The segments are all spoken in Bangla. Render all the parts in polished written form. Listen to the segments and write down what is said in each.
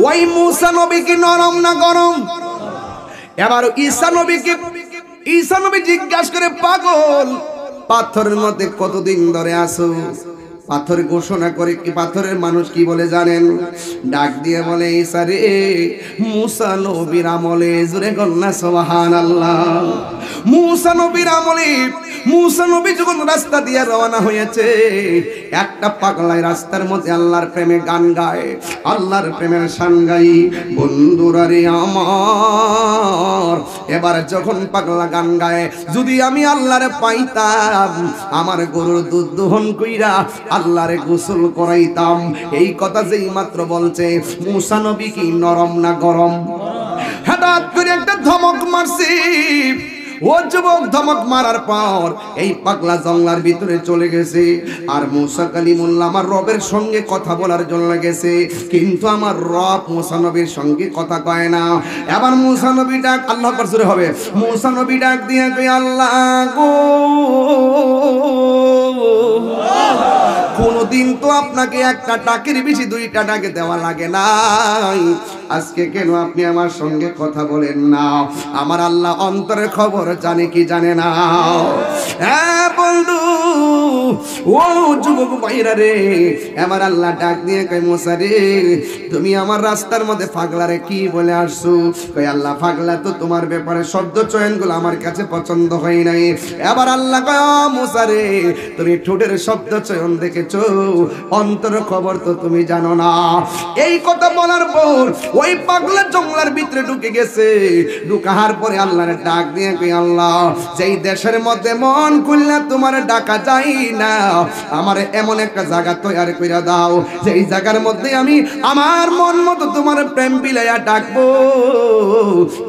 ওই মুসা নবী কি নরম না গরম? এবার ঈসা নবী জিজ্ঞাসা করে, পাগল, পাথরের মধ্যে কতদিন ধরে আছো? পাথর ঘোষণা করে, কি পাথরের মানুষ কি বলে জানেন? ডাক দিয়ে বলে, ঈসা রে, মুসা নবীর আমলে, জোরে কন্যা সুবহানাল্লাহ। মুসা নবীর আমলে, মুসা নবী যখন রাস্তা দিয়ে রওনা হয়েছে, একটা পাগলায় রাস্তার মধ্যে আল্লাহর প্রেমে গান গায়, আল্লাহর প্রেমের শান গাই। বন্ধুরা রে আমার, এবার যখন পাগলা গান গায়, যদি আমি আল্লাহরে পাইতাম, আমার গরুর দুধ দহন কইরা আল্লাহরে গোসল করাইতাম। এই কথা যেই মাত্র বলছে, মুসা নবী কি নরম না গরম? হঠাৎ করে একটা ধমক মারছে। ও যুবক, ধমক মারার পর এই পাগলা জঙ্গলার ভিতরে চলে গেছে। আর মুসা কালিমুল্লাহ আমার রবের সঙ্গে কথা বলার জন্য গেছে, কিন্তু আমার রব মুসা নবীর সঙ্গে কথা কয় না। এবার মুসা নবী ডাক, আল্লাহ আকবার জোরে হবে, মুসা নবী ডাক দিয়ে কয়, আল্লাহ গো, কোনদিন তো আপনাকে একটা ডাকের বেশি দুইটা ডাকে দেওয়া লাগে নাই, আজকে কেন আপনি আমার সঙ্গে কথা বলেন না? আমার আল্লাহ অন্তরের খবর জানে কি জানে না? হ্যাঁ বন্ধু, ও যুবক ভাইরা রে, আমার আল্লাহ ডাক দিয়ে কয়, মুসা রে, তুমি আমার রাস্তার মধ্যে পাগলারে কি বলে আসছো? কয়, আল্লাহ, পাগলা তো তোমার ব্যাপারে শব্দ চয়নগুলো আমার কাছে পছন্দ হয় নাই। এবার আল্লাহ কয়, মুসা রে, তুমি ঠোঁটের শব্দ চয়ন দেখেছো, অন্তর খবর তো তুমি জানো না। এই কথা বলার পর ওই পাগলা জঙ্গলার ভিতরে ঢুকে গেছে। ঢুকার পরে আল্লাহর ডাক দিয়ে কই, আল্লাহ, যেই দেশের মধ্যে মন খুললে তোমার ডাকা যায় না, আমার এমন একটা জায়গা তৈরি করে দাও, যেই জায়গার মধ্যে আমি আমার মন মতো তোমার প্রেম বিলাইয়া ডাকবো,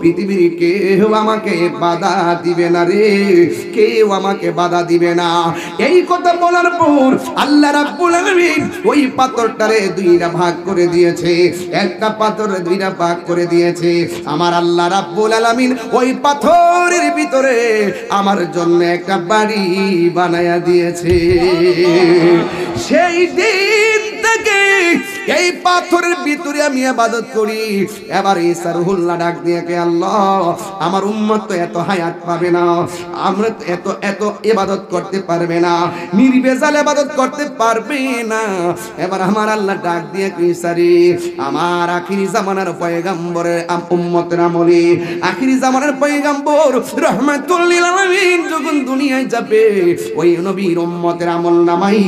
পৃথিবীর কেউ আমাকে বাধা দিবে না রে, কেউ আমাকে বাধা দিবে না। এই কথা বলার পর আল্লাহ রাব্বুল আলামিন ওই পাথরটারে দুইটা ভাগ করে দিয়েছে, একটা পাথরে দুইটা ভাগ করে দিয়েছে। আমার আল্লাহ রাব্বুল আলামিন ওই পাথরের ভিতরে আমার জন্য একটা বাড়ি বানায়া দিয়েছে। সেই দিন থেকে এই পাথরের ভিতরে আমি ইবাদত করি। এবার ঈসা রুহুল্লাহ ডাক দিয়ে কে, আল্লাহ, আমার উম্মত তো এত হায়াত পাবে না, আমরা তো এত ইবাদত করতে পারবে না, নির্ভেজাল ইবাদত করতে পারবে না। এবার আমার আল্লাহ ডাক দিয়ে কে, ঈসা রে, আমার আখিরি জামানার পয়গম্বরের উম্মতের আমলে, আখিরি জামানার পয়গম্বর রাহমাতুল লিল আলামিন যখন দুনিয়ায় যাবে, ওই নবীর উম্মতের আমল নামাই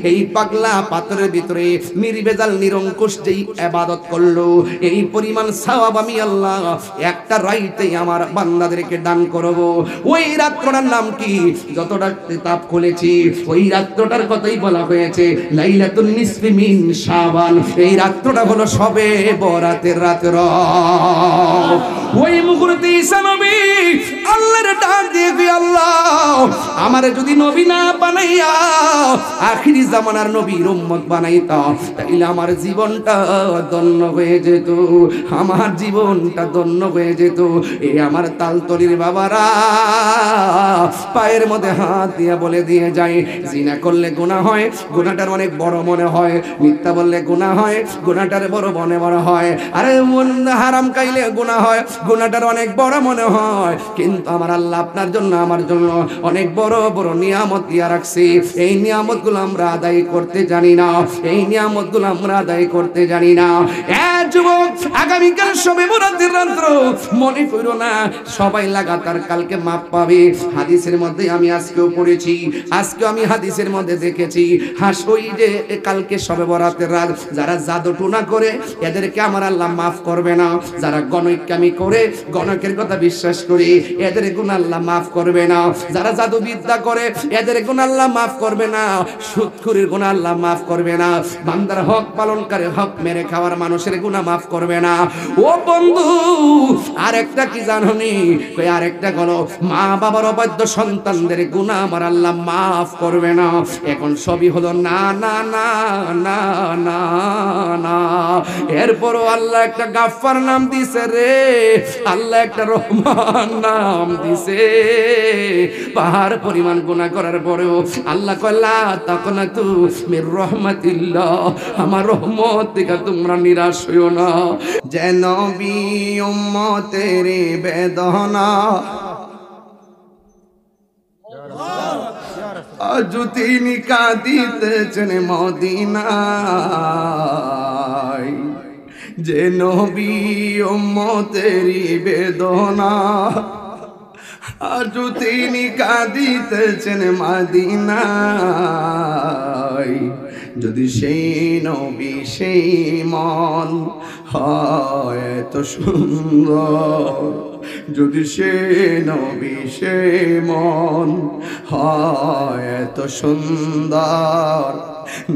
এই পাগলা পাথরের ভিতরে নির্ভেজাল নিরঙ্কুশ যেই ইবাদত করলো, এই পরিমাণ সওয়াব আমি আল্লাহ একটা রাইতে আমার বান্দাদেরকে দান করব। ওই রাত্রটার নাম কি? যতটা কিতাব খুলেছি ওই রাত্রটার কথাই বলা হয়েছে, লাইলাতুন নিসফি মিন শাবান। এই রাত্রটা হলো শবে বরাতের রাত্র। ওই মুহূর্তে ঈসা নবী আল্লাহর ডাক দিয়ে, আল্লাহ, আমারে যদি নবী না বানাইয়া আখিরি জামানার নবীর উম্মত বানাইতা, তাইলে আমার জীবনটা ধন্য হয়ে যেত, আমার জীবনটা ধন্য হয়ে যেত। এই আমার তালতলির বাবারা পায়ের মধ্যে হাত দিয়ে বলে দিয়ে যায়, জিনা করলে গুনাহ হয়, গুনাহটার অনেক বড় মনে হয়, মিথ্যা বললে গুনাহ হয়, গুনাহটার বড় মনে হয়, আরে হারাম খাইলে গুনাহ হয়, গুনাহটার অনেক বড় মনে হয়। কিন্তু আমার আল্লাহ আপনার জন্য আমার জন্য অনেক বড় বড় নিয়ামত দিয়া রাখছে। এই নিয়ামতগুলো আমরা আদায় করতে জানি না, এই নিয়ামতগুলো আমরা আদায় করতে জানি না। যুবক, আগামীকাল শবে বরাতের রাত্র, মনে করো না সবাই লাগাতার কালকে মাপ পাবে। হাদিসের মধ্যে আমি আজকেও পড়েছি, আজকে আমি হাদিসের মধ্যে দেখেছি, ওই যে কালকে শবে বরাতের রাত যারা জাদু টুনা করে এদেরকে আমার আল্লাহ মাফ করবে না। যারা গণকামি করে, গণকের কথা বিশ্বাস করে, এদের গুনাহ আল্লাহ মাফ করবে না। যারা জাদু বিদ্যা করে এদের গুনাহ আল্লাহ মাফ করবে না। সুদখোরের গুনাহ আল্লাহ মাফ করবে না। বান্দার হক পালনকারী, হক মেরে খাওয়ার মানুষের গুনাহ মাফ করবে না। ও বন্ধু, আরেকটা কি জানোনি? কই আরেকটা হলো মা বাবার অবাধ্য সন্তানদের গুনাহ আমার আল্লাহ মাফ করবে না। এখন সবই হলো না না না না না না। এরপরও আল্লাহ একটা গাফফার নাম দিছে রে, আল্লাহ একটা রহমান নাম দম দিছে, পাহাড় পরিমাণ গুনাহ করার পরেও আল্লাহ কয় লা তাকনাতু মির রাহমাতিল্লাহ, আমার রহমত থেকে তোমরা নিরাশ হইও না। যে নবী উম্মতের বেদনা আজ তিনি কাঁদিতেছেন মদিনায়, যে নবী উম্মতের বেদনা আজ তিনি কাঁদিতেছেন মদিনায়, যদি সেই নবী সেই মন হয় তো সুন্দর, যদি সে নবী সে মন হয় তো সুন্দর,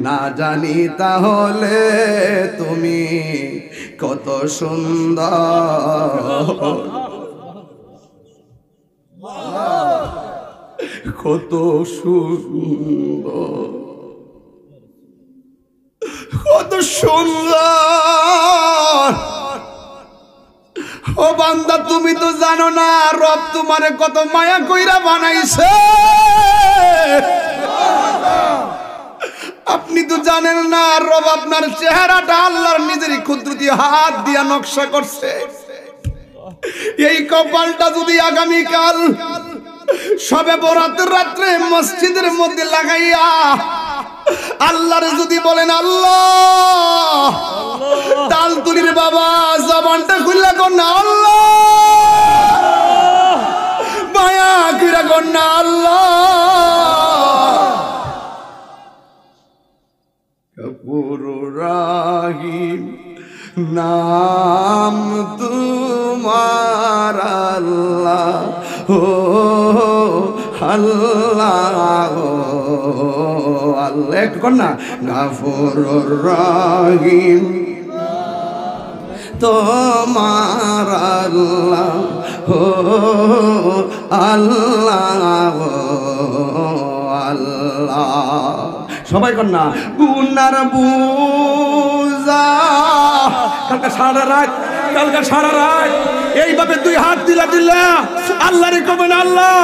না জানি তাহলে তুমি কত সুন্দর, কত সুন্দর, কত সুন্দর। ও বান্দা, তুমি তো জানো না রব তোমারে কত মায়া কইরা বানাইছে। আপনি তো জানেন না রব আপনার চেহারাটা আল্লাহর নিজেরই কুদরতি হাত দিয়া নকশা করছে। এই কপালটা যদি আগামীকাল শবে বরাতের রাত্রে মসজিদের মধ্যে লাগাইয়া আল্লাহরে যদি বলেন আল্লাহ, তাল তুলির বাবা জবানটা খুললা কন্যা আল্লাহ, মায়া কইরা কন্যা আল্লাহ, গফুর রাহিম নাম তোমার আল্লাহ, ও আল্লাহ, ও আল্লাহ, একটু কর না, গফুর রাহিম তোমার আল্লাহ, ও আল্লাহ, ও আল্লাহ। সবাই কর না, গুনার বুঝা কালকে সারা রাত, কালকে সারা রাত এইভাবে দুই হাত দিলা আল্লাহরে কবেন আল্লাহ,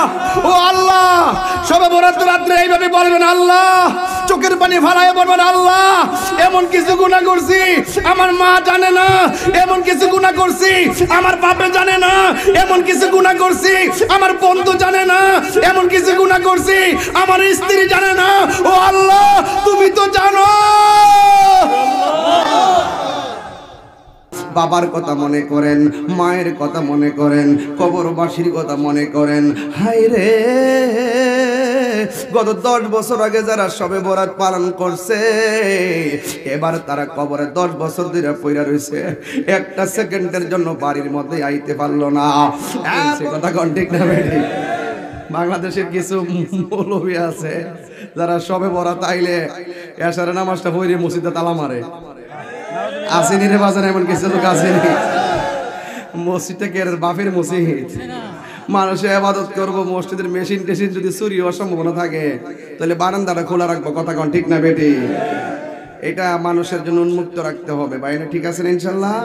ও আল্লাহ। সবে বরাত রাত্রে এইভাবে বলবেন আল্লাহ, চোখের পানি ফালায় বলবেন আল্লাহ, এমন কিছু গুনাহ করছি আমার মা জানে না, এমন কিছু গুনাহ করছি আমার বাপে জানে না, এমন কিছু গুনাহ করছি আমার বন্ধু জানে না, এমন কিছু গুনাহ করছি আমার স্ত্রী জানে না, ও আল্লাহ তুমি তো জানো। বাবার কথা মনে করেন, মায়ের কথা মনে করেন, কবরবাসীর কথা মনে করেন। হায় রে, গত 10 বছর আগে যারা শবে বরাত পালন করছে, এবার তারা কবরে 10 বছর ধরে পইরা রইছে, একটা সেকেন্ডের জন্য বাড়ির মধ্যে আইতে পারলো না। সে কথা কোন ঠিক না বেটি? বাংলাদেশের কিছু মৌলবী আছে যারা শবে বরাত আইলে এশারের নামাজটা পড়ে মসজিদে তালা মারে। আসেনি রে বাজার, এমন কিছু লোক আসেনি। মসজিদটা কে বাপের মসজিদ, মানুষে ইবাদত করবো, মসজিদের মেশিন টেশিন যদি চুরি হওয়ার সম্ভাবনা থাকে তাহলে বারান্দাটা খোলা রাখবো। কথা কোন ঠিক না বেটি? এটা মানুষের জন্য উন্মুক্ত রাখতে হবে, বাইরে ঠিক আছে ইনশাল্লাহ।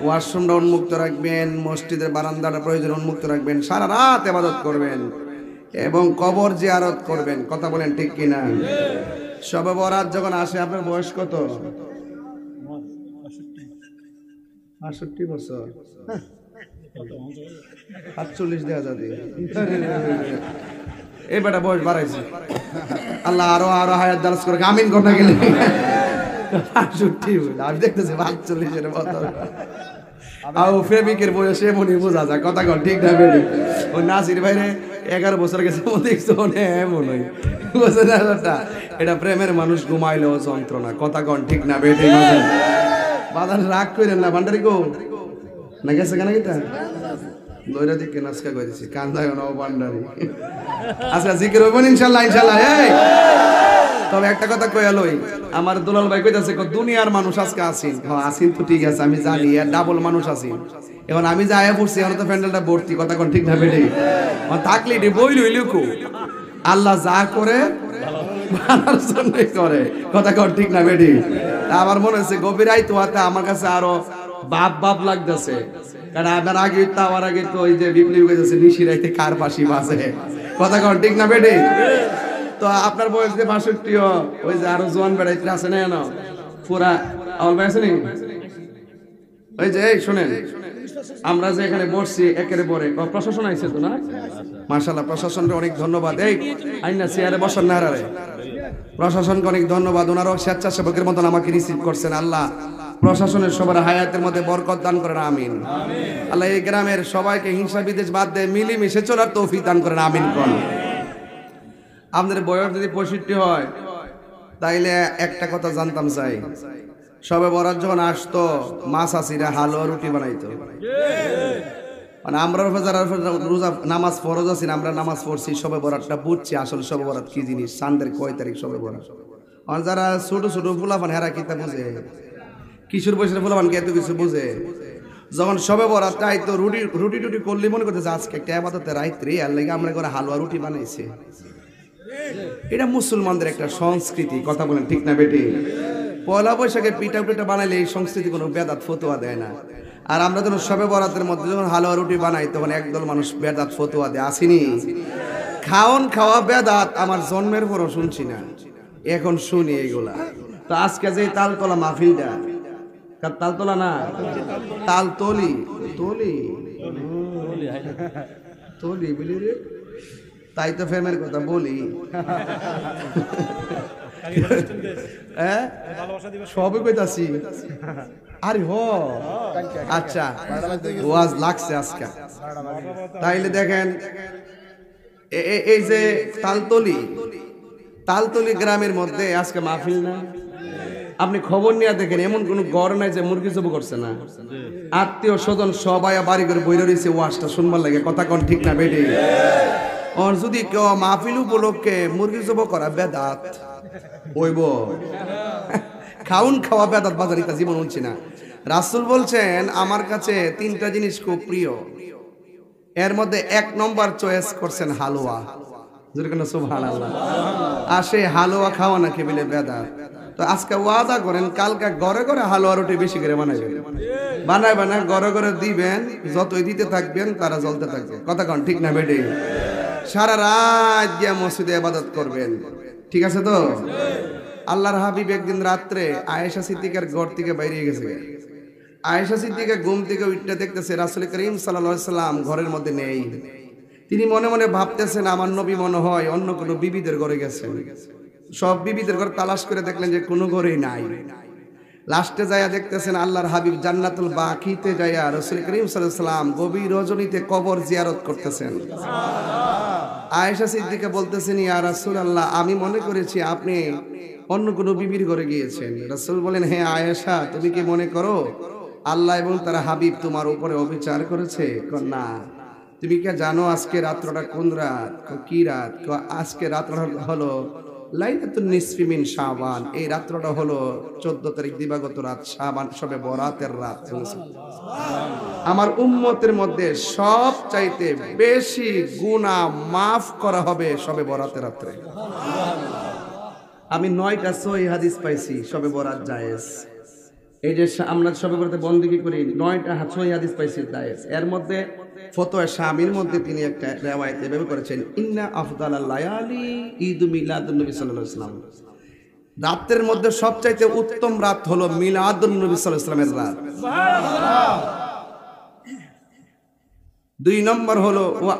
ওয়াশরুমটা উন্মুক্ত রাখবেন, মসজিদের বারান্দাটা প্রয়োজন উন্মুক্ত রাখবেন, সারা রাত ইবাদত করবেন এবং কবর জিয়ারত করবেন। কথা বলেন ঠিক কিনা? শবে বরাত যখন আসে, আপনার বয়স কত? 68 বছর, 48 দেয়া যাবে। এই বেটা বয়স বাড়াইছে, আল্লাহ আরো আরো হায়াত দারাজ করে, আমিন ঘটনা গেলে 68 আমি দেখতেছি 45-এর মতো। আর প্রেমিকের বয়সে মনে বোঝা যায়। কথা কন ঠিক না বেটি? ওই নাসির ভাইরে 11 বছর গেছে, দেখছো এমন হয়, বুঝে না? এটা প্রেমের মানুষ ঘুমাইলেও যন্ত্রণা। কথা কন ঠিক না বেটি? বাদান রাগ করেন না, ভান্ডারি গো না গেছে কেন এটা দইরা দিকে নাচকা করে দিছি, কান্দায় না ভান্ডারি। আচ্ছা জিকির হইব ইনশাআল্লাহ, ইনশাআল্লাহ। এই তবে একটা কথা কইয়া লই, আমার দুলাল ভাই কইতাছে দুনিয়ার মানুষ আজকে আসিন। হ্যাঁ আসিন তো ঠিক আছে, আমি জানি আর ডাবল মানুষ আসিন। এখন আমি যাইয়া পড়ছি, এখন তো প্যান্ডেলটা ভর্তি। কথা কোন ঠিক না বেটি? থাকলে এটি বই লইল কো, আল্লাহ যা করে ভালোর জন্যই করে। কথা কোন ঠিক না বেটি? আমার মনে হচ্ছে গভীর আইতো আমার কাছে আরো বাপ বাপ লাগতেছে। কারণ আমার আগে তো আমার আগে তো ওই যে বিপ্লবী গেছে নিশি রাইতে কার পাশি বাজে, কথা কন ঠিক না বেটে? তো আপনার বয়স যে 62, ওই যে আরো জোয়ান বেড়াইতে আছে না কেন পুরা আমার ভাই আছে নি? ওই যে এই শোনেন, আমরা যে এখানে বসছি একের পরে প্রশাসন আইছে তো না? মাশাআল্লাহ, প্রশাসনকে অনেক ধন্যবাদ। এই আইনা চেয়ারে বসার না রে, প্রশাসনকে অনেক ধন্যবাদ। ওনারাও স্বেচ্ছাসেবকের মতন আমাকে রিসিভ করছেন। আল্লাহ প্রশাসনের সবার হায়াতের মধ্যে বরকত দান করেন, আমিন। আল্লাহ এই গ্রামের সবাইকে হিংসা বিদ্বেষ বাদ দিয়ে মিলেমিশে চলার তৌফিক দান করেন, আমিন কোন। আপনাদের বয়স যদি 65 হয় তাইলে একটা কথা জানতাম চাই, সবে বরাত যখন আসতো মাছ আসিরা হালুয়া রুটি বানাইতো। মানে আমরা যারা রোজা নামাজ ফরজ আছি, আমরা নামাজ পড়ছি, সবে বরাতটা বুঝছি আসলে সবে বরাত কি জিনিস, চাঁদের কয় তারিখ সবে বরাত। আর যারা ছোট ছোট ফুলাফান হেরা কিতা বুঝে, কিশোর বয়সের ফুলাফান কে এত কিছু বুঝে। যখন সবে বরাত আইতো রুটি টুটি করলে মনে করতেছে আজকে একটা ইবাদতের রাইত রে, আর লাগে আমরা করে হালুয়া রুটি বানাইছে। এটা মুসলমানদের একটা সংস্কৃতি, কথা বলেন ঠিক না বেটি? পয়লা বৈশাখে পিঠা পিঠা বানাইলে এই সংস্কৃতি কোনো বেদাত ফতোয়া দেয় না। আর আমরা যখন সবে বরাতের মধ্যে যখন হালুয়া রুটি বানাই তখন একদল মানুষ বেদাত ফতোয়া দেয়, আসিনি? খাওয়া বেদাত আমার জন্মের পরও শুনছি না, এখন শুনি এগুলা। তো আজকে যে তালতলা মাহফিলটা, তালতলা না তালতলি তলি বলি রে, তাই তো ফেমের কথা বলি। সবই কইতাছি। আরে হ আচ্ছা, ওয়াজ লাগছে আজকে। তাইলে দেখেন এই যে তালতলি গ্রামের মধ্যে আজকে মাহফিল না, আপনি খবর নিয়ে দেখেন এমন কোন ঘর নাই যে মুরগি জব করছে না। আত্মীয় স্বজন সবাই বাড়ি করে বইরে রয়েছে ওয়াজটা শুনবার লাগে, কথা কোন ঠিক না বেটি? আর যদি কেউ মাহফিল উপলক্ষে মুরগি জব করা বেদাত হইব, খাওয়া বেদাত বাজার ইতা জীবন হচ্ছে না। রাসূল বলছেন আমার কাছে 3টা জিনিস খুব প্রিয়, এর মধ্যে 1 নম্বর চয়েস করছেন হালুয়া। সুবহানাল্লাহ। আর সেই হালুয়া খাওয়া নাকি বলে বেদাত। তো আজকে ওয়াদা করেন কালকে ঘরে ঘরে হালুয়া রুটি বেশি করে বানাইবেন, না ঘরে ঘরে দিবেন, যতই দিতে থাকবেন তারা জ্বলতে থাকবে, কথা কন ঠিক না বেটি? সারা রাত গিয়ে মসজিদে ইবাদত করবেন, ঠিক আছে তো? আল্লাহর হাবিব একদিন রাত্রে আয়েশা সিদ্দিকার ঘর থেকে বাইরে গেছে। আয়েশা সিদ্দিকা ঘুম থেকে উঠতে দেখতেছে রাসূল করিম সাল্লাল্লাহু আলাইহি সাল্লাম ঘরের মধ্যে নেই। তিনি মনে মনে ভাবতেছেন আমার নবী মনে হয় অন্য কোনো বিবিদের ঘরে গেছেন। সব বিবিদের ঘর তালাশ করে দেখলেন যে কোনো ঘরেই নাই। লাস্টে যায়া দেখতেছেন আল্লাহর হাবিব জান্নাতুল বাকিতে যায়া রাসূল করিম সাল্লাল্লাহু আলাইহি সাল্লাম গভীর রজনীতে কবর জিয়ারত করতেছেন। আয়েশা সিদ্দিকা বলতেছেন ইয়া রাসূলুল্লাহ, আমি মনে করেছি আপনি অন্য কোনো বিবির ঘরে গিয়েছেন। রাসূল বলেন হে আয়েশা, তুমি কি মনে করো আল্লাহ এবং তার হাবিব তোমার উপরে অবিচার করেছে? না। তুমি কি জানো আজকে রাত্রটা কোন রাত? কি রাত? আজকে রাত্রটা হলো লাইলাতুন নিসফি মিন শাবান। এই রাত্রটা হলো 14 তারিখ দিবাগত রাত, শাবান শবে বরাতের রাত। আমার উম্মতের মধ্যে সব চাইতে বেশি গুনাহ মাফ করা হবে শবে বরাতের রাত্রে। আমি 9টা সহিহ হাদিস পাইছি শবে বরাত জায়েজ। এই যে আমরা শবে বরাতে বন্দেগী করি, 9টা সহিহ হাদিস পাইছি জায়েজ। এর মধ্যে ফতোয়া শামির মধ্যে তিনি একটা রিওয়ায়াত এভাবে করেছেন, ইন্না আফদালাল লায়ালি ঈদু মিলাদুন নবী সাল্লাল্লাহু আলাইহি ওয়াসাল্লাম। রাতের মধ্যে সবচাইতে উত্তম রাত হলো মিলাদুন নবী সাল্লাল্লাহু আলাইহি ওয়াসাল্লামের রাত। সুবহানাল্লাহ। 2 নম্বর হলো ওয়া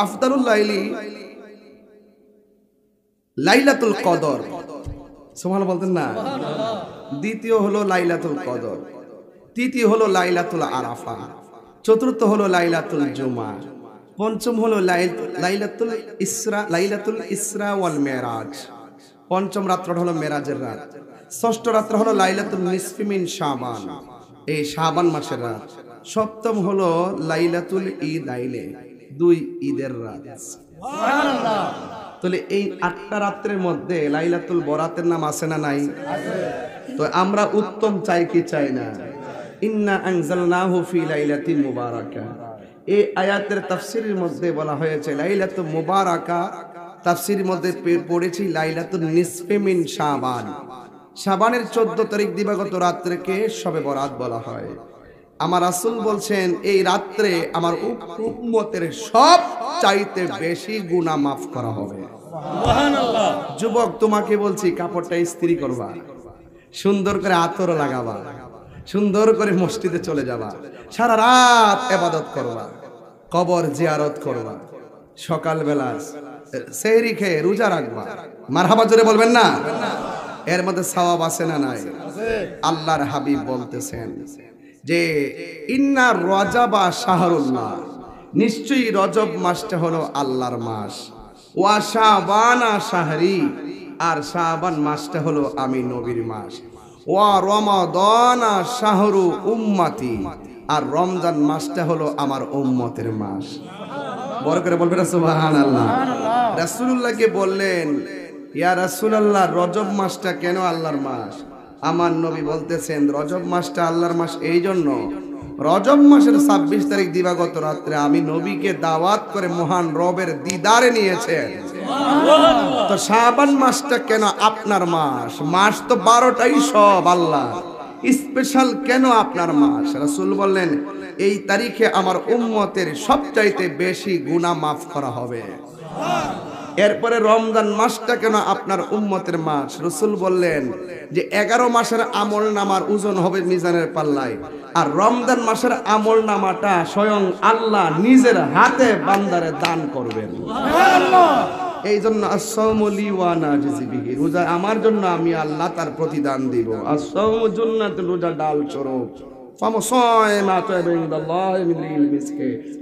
আফদালুল লাইলি লাইলাতুল কদর। সুবহানাল্লাহ বলতেন না? দ্বিতীয় হলো লাইলাতুল কদর, তৃতীয় হলো লাইলাতুল আরাফা, চতুর্থ হলো লাইলাতুল জুমা, পঞ্চম হলো লাইলাতুল ইসরা ওয়াল মেরাজ। পঞ্চম রাত্রটা হলো মেরাজের রাত। ষষ্ঠ রাত্র হলো লাইলাতুল নিসফি মিন শাবান, এই শাবান মাসের রাত। সপ্তম হলো লাইলাতুল ঈদ আইলে, 2 ঈদের রাত। সুবহানাল্লাহ। তাহলে এই 8টা রাত্রের মধ্যে লাইলাতুল বরাতের নাম আছে না নাই? তো আমরা উত্তম চাই কি চাই না? ইন্না আনজালনাহু ফি লাইলাতিন মুবারাকা। এই আয়াতের তাফসীরের মধ্যে বলা হয়েছে লাইলাতুল মুবারাকা, তাফসীরের মধ্যে পড়েছি লাইলাতুন নিসফি মিন শাবান। শাবানের 14 তারিখ দিবাগত রাত্রেকে শবে বরাত বলা হয়। আমার রাসূল বলছেন এই রাত্রে আমার উম্মতের সব চাইতে বেশি গুনাহ মাফ করা হবে। সুবহানাল্লাহ। যুবক তোমাকে বলছি কাপড়টা ইস্ত্রি করবা, সুন্দর করে আতর লাগাবা, সুন্দর করে মসজিদে চলে যাবা, সারা রাত ইবাদত করবা, কবর জিয়ারত করবা, সকালবেলা সেহরি খেয়ে রোজা রাখবা। মারহাবা জোরে বলবেন না? এর মধ্যে সওয়াব আছে না নাই? আল্লাহর হাবিব বলতেছেন যে ইন্না রজবা শাহরুল্লাহ, নিশ্চয়ই রজব মাসটা হলো আল্লাহর মাস। ওয়া শাবানা শাহরি, আর শাবান মাসটা হলো আমি নবীর মাস। ওয়া রমাদানা শাহরু উম্মতি, আর রমজান মাসটা হলো আমার উম্মতের মাস। বড় করে বলবেন সুবহানাল্লাহ। রাসূলুল্লাহকে বললেন ইয়া রাসূলুল্লাহ রজব মাসটা কেন আল্লাহর মাস? আমার নবী বলতেছেন রজব মাসটা আল্লাহর মাস এই জন্য, রজব মাসের 26 তারিখ দিবাগত রাত্রে আমি নবীকে দাওয়াত করে মহান রবের দিদারে নিয়েছেন। তো শাবান মাসটা কেন আপনার মাস? মাস তো 12টাই সব আল্লাহ, স্পেশাল কেন আপনার মাস? রাসূল বললেন এই তারিখে আমার উম্মতের সবচাইতে বেশি গুনাহ মাফ করা হবে। এরপরে রমজান মাসটা কেন আপনার উম্মতের মাস? রাসূল বললেন যে 11 মাসের আমল নামার ওজন হবে মিজানের পাল্লায়, আর রমজান মাসের আমল নামাটা স্বয়ং আল্লাহ নিজের হাতে বান্দারে দান করবেন। এই জন্য as-sawmu li wa ana ajzi bihi, রোজা আমার জন্য, আমি আল্লাহ তার প্রতিদান দিব। as-sawmu junnatun, রোজা ডাল স্বরূপ।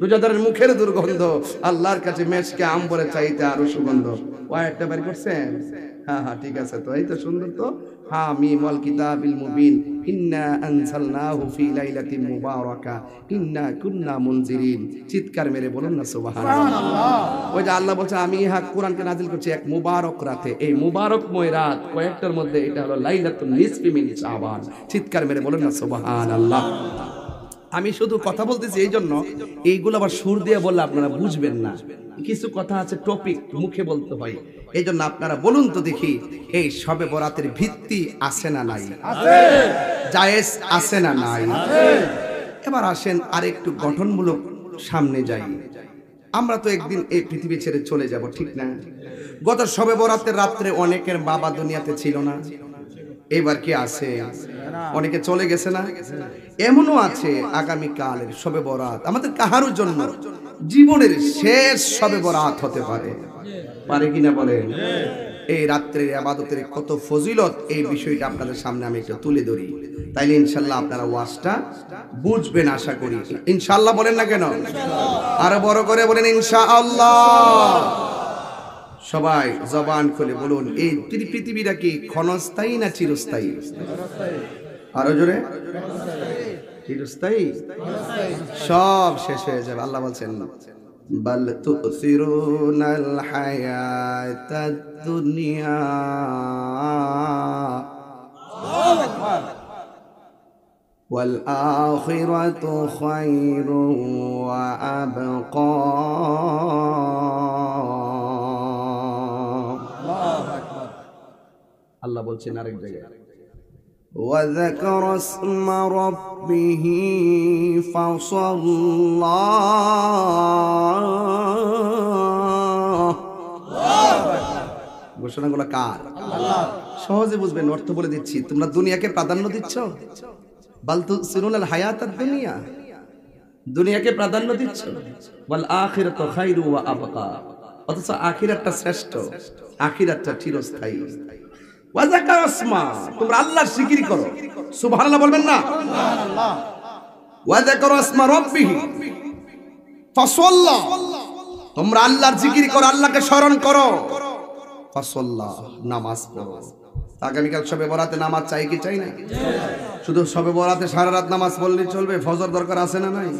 রোজাদারের মুখের দুর্গন্ধ আল্লাহর কাছে মেশকে আম্বরে চাইতে আরো সুগন্ধ। একটা বাড়ি করছেন? হ্যাঁ হ্যাঁ ঠিক আছে, তো এই তো সুন্দর। তো হামিম ওয়াল কিতাবিল মুবিন ইন্না আনজালনাহু ফি লাইলাতিন মুবারাকা ইন্না কুন্না মুনজিরিন। চিৎকার মেরে বলুন না সুবহানাল্লাহ। ওই যে আল্লাহ বলছে আমি কোরআনকে নাজিল করছি এক মুবারক রাতে। এই মুবারকময় রাত কয়েকটার মধ্যে এটা হলো লাইলাতুন নিসফি মিন শাবান। চিৎকার মেরে বলুন না সুবহানাল্লাহ। আমি শুধু কথা বলতেছি এই জন্য, এইগুলো আবার সুর দিয়ে বললে আপনারা বুঝবেন না। কিছু কথা আছে টপিক মুখে বলতে হয়, এই জন্য আপনারা বলুন তো দেখি এই শবে বরাতের ভিত্তি আছে না নাই? আছে। জায়েজ আছে না নাই? আছে। এবার আসেন আরেকটু গঠনমূলক সামনে যাই। আমরা তো একদিন এই পৃথিবী ছেড়ে চলে যাব, ঠিক না? গত শবে বরাতের রাত্রে অনেকের বাবা দুনিয়াতে ছিল না, এবার কি আছে? অনেকে চলে গেছে না? এমনও আছে আগামী কালের শবে বরাত আমাদের কাহারুর জন্য জীবনের শেষ শবে বরাত হতে পারে, পারে কিনা বলেন? এই রাত্রের ইবাদতের কত ফজিলত, এই বিষয়টা আপনাদের সামনে আমি একটু তুলে ধরি, তাইলে ইনশাআল্লাহ আপনারা ওয়াজটা বুঝবেন আশা করি। ইনশাআল্লাহ বলেন না কেন? আরো বড় করে বলেন ইনশাআল্লাহ। সবাই জবান খুলে বলুন এই পৃথিবীটা কি ক্ষণস্থায়ী না চিরস্থায়ী? আরো জোরে। চিরস্থায়ী। সব শেষ হয়ে যাবে। আল্লাহ বলছেন বাল তুসিরুনাল হায়াতাদ দুনিয়া ওয়াল আখিরাতু খায়রুন ওয়া আবকা। আল্লাহ বলছেন আরেক জায়গায় وذكر اسم ربه فصلى। ঘোষণাগুলো কার? আল্লাহ। সহজে বুঝবেন, অর্থ বলে দিচ্ছি। তোমরা দুনিয়াকে প্রাধান্য দিচ্ছ, বাল তুসিরুনাল হায়াতাদ দুনিয়া, দুনিয়াকে প্রাধান্য দিচ্ছ, ওয়াল আখিরাতু খায়রু ওয়া আবকা, অথচ আখিরাতটা শ্রেষ্ঠ, আখিরাতটা চিরস্থায়ী। ওয়াজাকার আসমা, তোমরা আল্লাহর জিকির করো। সুবহানাল্লাহ বলবেন না? সুবহানাল্লাহ। ওয়াজাকার আসমা রাব্বিহি ফাসাল্লা, তোমরা আল্লাহর জিকির করো, আল্লাহকে স্মরণ করো। ফাসাল্লা, নামাজ পড়ো। আগামীকাল শবে বরাতে নামাজ চাই কি চাই না? শুধু শবে বরাতে সারা রাত নামাজ পড়লেই চলবে? ফজর দরকার আছে না নাই?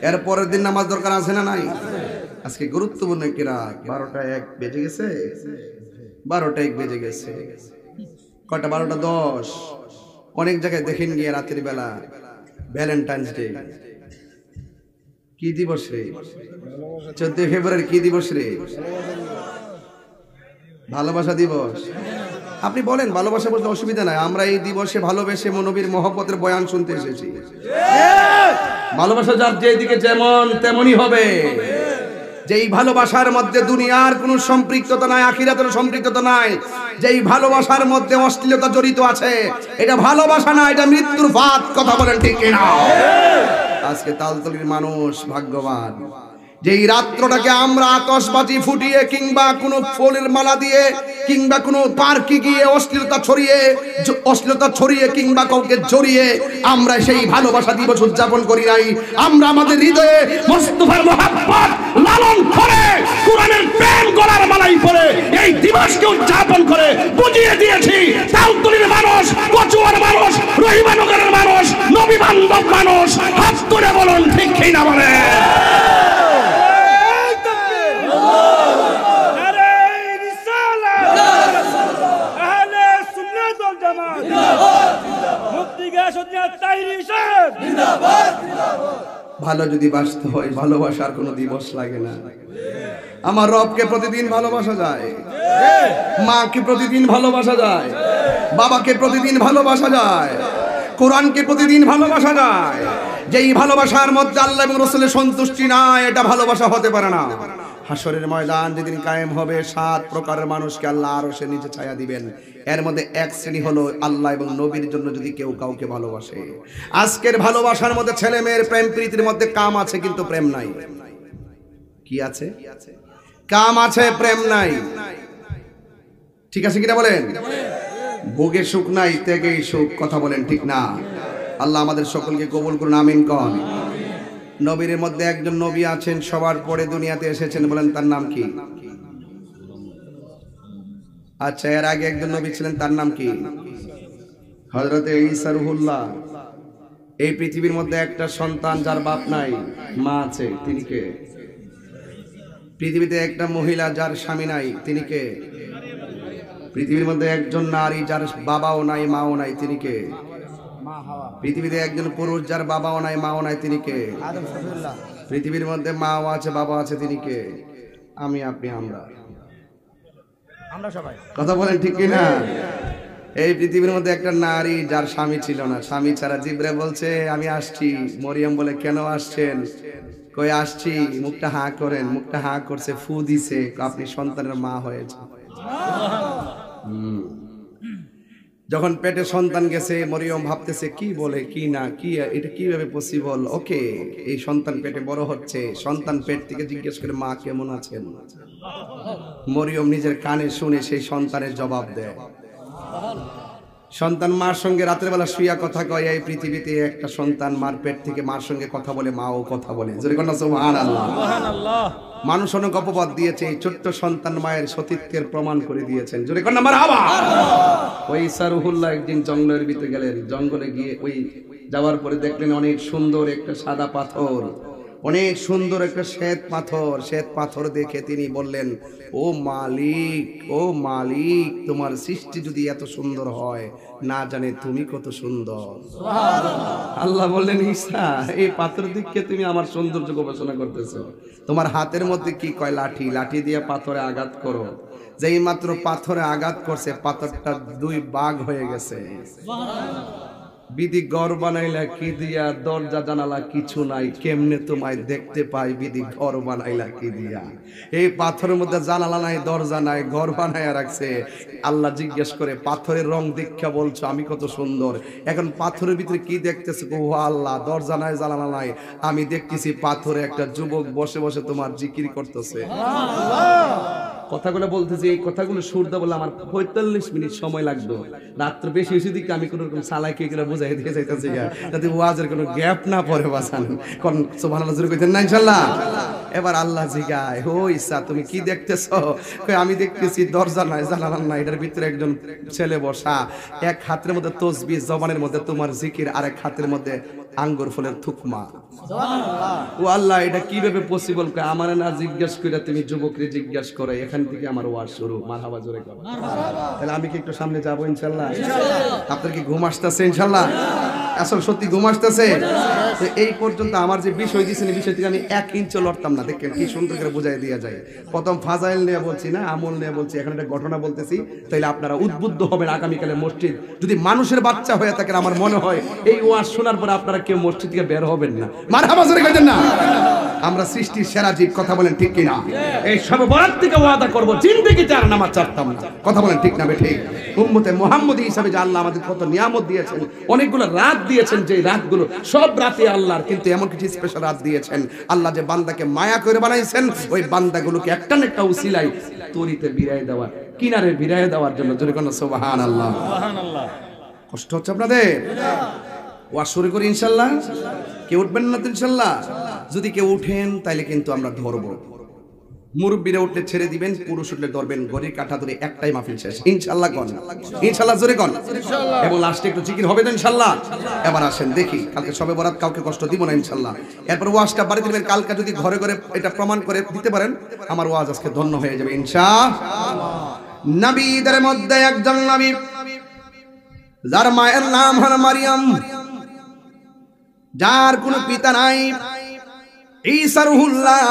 এর পরের দিন নামাজ দরকার আছে না নাই? আজকে গুরুত্বপূর্ণ একটি রাত, 12টা 1 বেজে গেছে। 12টা 1 বেজে গেছে। কটা? 12টা 10। অনেক জায়গায় দেখেন গিয়ে রাতের বেলা ভ্যালেন্টাইন্স ডে। কি দিবস রে? 14 ফেব্রুয়ারি কি দিবস রে? ভালোবাসা দিবস। আপনি বলেন ভালোবাসা বলতে অসুবিধা নাই, আমরা এই দিবসে ভালোবেসে নবীর মহব্বতের বয়ান শুনতে এসেছি। ভালোবাসা যার যেদিকে যেমন তেমনই হবে। যেই ভালোবাসার মধ্যে দুনিয়ার কোনো সম্পৃক্ততা নাই, আখিরাতের সম্পৃক্ততা নাই, যেই ভালোবাসার মধ্যে অশ্লীলতা জড়িত আছে, এটা ভালোবাসা না, এটা মৃত্যুর ফাঁদ। কথা বলেন ঠিক কিনা? আজকে তালতলির মানুষ ভাগ্যবান, যেই রাত্রটাকে আমরা আতশবাজি ফুটিয়ে কিংবা কোনো ফুলের মালা দিয়ে কিংবা কোনো পার্কে গিয়ে অশ্লীলতা ছড়িয়ে কিংবা কাউকে জড়িয়ে আমরা সেই ভালোবাসা দিবস উদযাপন করি নাই। আমরা আমাদের হৃদয়ে মুস্তাফার মহব্বত লালন করে কোরআনের প্রেম গলার মালাই পরে এই দিবসকে উদযাপন করে বুঝিয়ে দিয়েছি তালতলির মানুষ, কচুয়ার মানুষ, রহিমানগরের মানুষ, নবী বান্ধব মানুষ। হাত তুলে বলুন ঠিক কিনা বলে। ভালো যদি বাসতে হয় ভালোবাসার কোনো দিবস লাগে না। আমার রবকে প্রতিদিন ভালোবাসা যায়, মাকে প্রতিদিন ভালোবাসা যায়, বাবাকে প্রতিদিন ভালোবাসা যায়, কোরআনকে প্রতিদিন ভালোবাসা যায়। যেই ভালোবাসার মধ্যে আল্লাহ এবং রাসূলের সন্তুষ্টি নাই, এটা ভালোবাসা হতে পারে না। হাসরের ময়দান যেদিন কায়েম হবে, 7 প্রকারের মানুষকে আল্লাহ আরশের নিচে ছায়া দিবেন। এর মধ্যে এক শ্রেণী হলো আল্লাহ এবং নবীর জন্য যদি কেউ কাউকে ভালোবাসে। আজকের ভালোবাসার মধ্যে ছেলে মেয়ের প্রেম প্রীতির মধ্যে কাম আছে কিন্তু প্রেম নাই। কি আছে? কাম আছে, প্রেম নাই। ঠিক আছে কিনা বলেন? ভোগে সুখ নাই, ত্যাগেই সুখ। কথা বলেন ঠিক না? আল্লাহ আমাদের সকলকে কবুল করুন, আমিন কোন। নবীর মধ্যে একজন নবী আছেন, সবার পরে দুনিয়াতে এসেছেন, বলেন তার নাম কি? আচ্ছা, এর আগে একজন নবী ছিলেন, তার নাম কি? হযরতে ঈসা রূহুল্লাহ। এই পৃথিবীর মধ্যে একটা সন্তান যার বাপ নাই, মা আছে, তিনি কে? পৃথিবীতে একটা মহিলা যার স্বামী নাই, তিনি কে? পৃথিবীর মধ্যে একজন নারী যার বাবাও নাই মাও নাই, তিনি কে? পৃথিবীতে একজন পুরুষ যার বাবাও নাই মাও নাই, তিনি কে? পৃথিবীর মধ্যে মাও আছে বাবা আছে, তিনি কে? আমি, আপনি, আমরা সবাই। কথা বলেন ঠিক কিনা? এই পৃথিবীর মধ্যে একটা নারী যার স্বামী ছিল না, স্বামী ছাড়া। জিবরাইল বলছে আমি আসছি। মরিয়ম বলে কেন আসছেন? কই আসছি, মুখটা হাঁ করেন। মুখটা হাঁ করছে, ফু দিছে, আপনি সন্তানের মা হয়েছে। যখন পেটে সন্তান গেছে, মরিয়ম ভাবতেছে কি বলে কি না, কি এটা কিভাবে পসিবল। ওকে, এই সন্তান পেটে বড় হচ্ছে, সন্তান পেট থেকে জিজ্ঞেস করে মা কেমন আছেন। মরিয়ম নিজের কানে শুনে সেই সন্তানের জবাব দেয়। সন্তান মার সঙ্গে রাতের বেলা শুইয়া কথা কয়। এই পৃথিবীতে একটা সন্তান মার পেট থেকে মার সঙ্গে কথা বলে, মাও কথা বলে। জোরে কন্যা সুবহানাল্লাহ। মানুষ অনেক অপবাদ দিয়েছে, এই ছোট্ট সন্তান মায়ের সতীত্বের প্রমাণ করে দিয়েছেন। জোরে কন্যা মারহাবা। ওই ঈসা রূহুল্লাহ একদিন জঙ্গলের ভিতরে গেলেন। জঙ্গলে গিয়ে ওই যাওয়ার পরে দেখলেন অনেক সুন্দর একটা সাদা পাথর, অনেক সুন্দর একটা শ্বেত পাথর। শ্বেত পাথর দেখে তিনি বললেন, ও মালিক, ও মালিক, তোমার সৃষ্টি যদি এত সুন্দর হয়, না জানে তুমি কত সুন্দর। আল্লাহ বললেন, ঈসা, এই পাথর দিকে তুমি আমার সৌন্দর্য গবেষণা করতেছো। তোমার হাতের মধ্যে কি কয়? লাঠি। লাঠি দিয়ে পাথরে আঘাত করো। যেই মাত্র পাথরে আঘাত করছে, পাথরটা 2 ভাগ হয়ে গেছে। বিধি ঘর বানাইলা কি দিয়া, দরজা জানালা কিছু নাই, কেমনে তোমায় দেখতে পাই, বিধি ঘর বানাইলা কি দিয়া। এই পাথরের মধ্যে জানালা নাই, দরজা নাই, ঘর বানাইয়া রাখছে। আল্লাহ জিজ্ঞেস করে, পাথরের রং দীক্ষা বলছো আমি কত সুন্দর, এখন পাথরের ভিতরে কি দেখতেছে? ও আল্লাহ, দরজা নাই, জানালা নাই, আমি দেখতেছি পাথরে একটা যুবক বসে বসে তোমার জিকির করতেছে। কথাগুলো বলতেছি, এই কথাগুলো সুরদা বলে আমার 45 মিনিট সময় লাগবে। রাত্র বেশি হয়েছে দিকে আমি কোনো রকম সালাইকে এগুলো বুঝাই দিয়ে যাইতেছি, যাতে ওয়াজের কোনো গ্যাপ না পড়ে। বাসান কোন সুবহানাল্লাহ জোরে কইতেন না ইনশাআল্লাহ। এবার আল্লাহ জিগায়, ও ঈসা তুমি কি দেখতেছো? কই আমি দেখতেছি দরজা নাই, জানালা নাই, এটার ভিতরে একজন ছেলে বসা, এক হাতের মধ্যে তাসবিহ, জবানের মধ্যে তোমার জিকির, আর এক হাতের মধ্যে আঙ্গুর ফুলের থুকমা। সুবহানাল্লাহ। ও আল্লাহ, এটা কিভাবে পসিবল? কই আমারে না জিজ্ঞাসা কইরা তুমি যুবকরে জিজ্ঞাসা করে, এখান থেকে আমার ওয়াজ শুরু। মারহাবা জোরে করো। তাহলে আমি কি একটু সামনে যাব ইনশাআল্লাহ? আপনার কি ঘুম আসতেছে ইনশাআল্লাহ? আসল সত্যি ঘুম আসতেছে? তো এই পর্যন্ত আমার যে বিষয় দিয়েছেন এই বিষয় থেকে আমি 1 ইঞ্চও লড়তাম না। দেখেন কি সুন্দর করে বুঝাই দেওয়া যায়। প্রথম ফাজাইল নিয়ে বলছি না, আমল নিয়ে বলছি, এখন একটা ঘটনা বলতেছি, তাইলে আপনারা উদ্বুদ্ধ হবেন। আগামীকালে মসজিদ যদি মানুষের বাচ্চা হয়ে থাকেন, আমার মনে হয় এই ওয়াজ শোনার পরে আপনারা কেউ মসজিদ থেকে বের হবেন না। মারহাবা জোরে কইতেন না? আমরা সৃষ্টির সেরা জীব, কথা বলেন ঠিক কিনা? এই সব বরাত থেকে ওয়াদা করব জিন্দেগিতে আর নামাজ ছাড়তাম না, কথা বলেন ঠিক না ঠিক? উম্মতে মুহাম্মদী হিসাবে যে আল্লাহ আমাদের কত নিয়ামত দিয়েছেন, অনেকগুলো রাত দিয়েছেন, যে রাতগুলো সব রাতে আল্লাহর, কিন্তু এমন কিছু স্পেশাল রাত দিয়েছেন আল্লাহ যে বান্দাকে মায়া করে বানাইছেন, ওই বান্দাগুলোকে একটা না একটা উসিলাই তরিতে বিরায় দেওয়ার, কিনারে বিরায় দেওয়ার জন্য। জোরে কোন সুবহানাল্লাহ। সুবহানাল্লাহ। কষ্ট হচ্ছে আপনাদের? ওয়াজ শুরু করি ইনশাআল্লাহ। কেউ উঠবেন না তো ইনশাআল্লাহ? যদি কেউ উঠেন তাইলে কিন্তু আমরা ধরবো। মুরব্বীরা উঠলে ছেড়ে দিবেন, পুরুষ উঠলে ধরবেন। ঘড়ির কাঁটা ধরে একটাই মাহফিল শেষ ইনশাআল্লাহ। কোন ইনশাআল্লাহ জোরে কোন ইনশাআল্লাহ। এবং লাস্টে একটু জিকির হবে তো ইনশাআল্লাহ। এবার আসেন দেখি, কালকে সবে বরাত, কাউকে কষ্ট দিব না ইনশাআল্লাহ। এরপর ওয়াজটা বাড়ি দিবেন। কালকে যদি ঘরে ঘরে এটা প্রমাণ করে দিতে পারেন, আমার ওয়াজ আজকে ধন্য হয়ে যাবে ইনশাআল্লাহ। নবীদের মধ্যে একজন নবী, যার মায়ের নাম হলো মারিয়াম, যার কোনো পিতা নাই, ঈসা রুহুল্লাহ।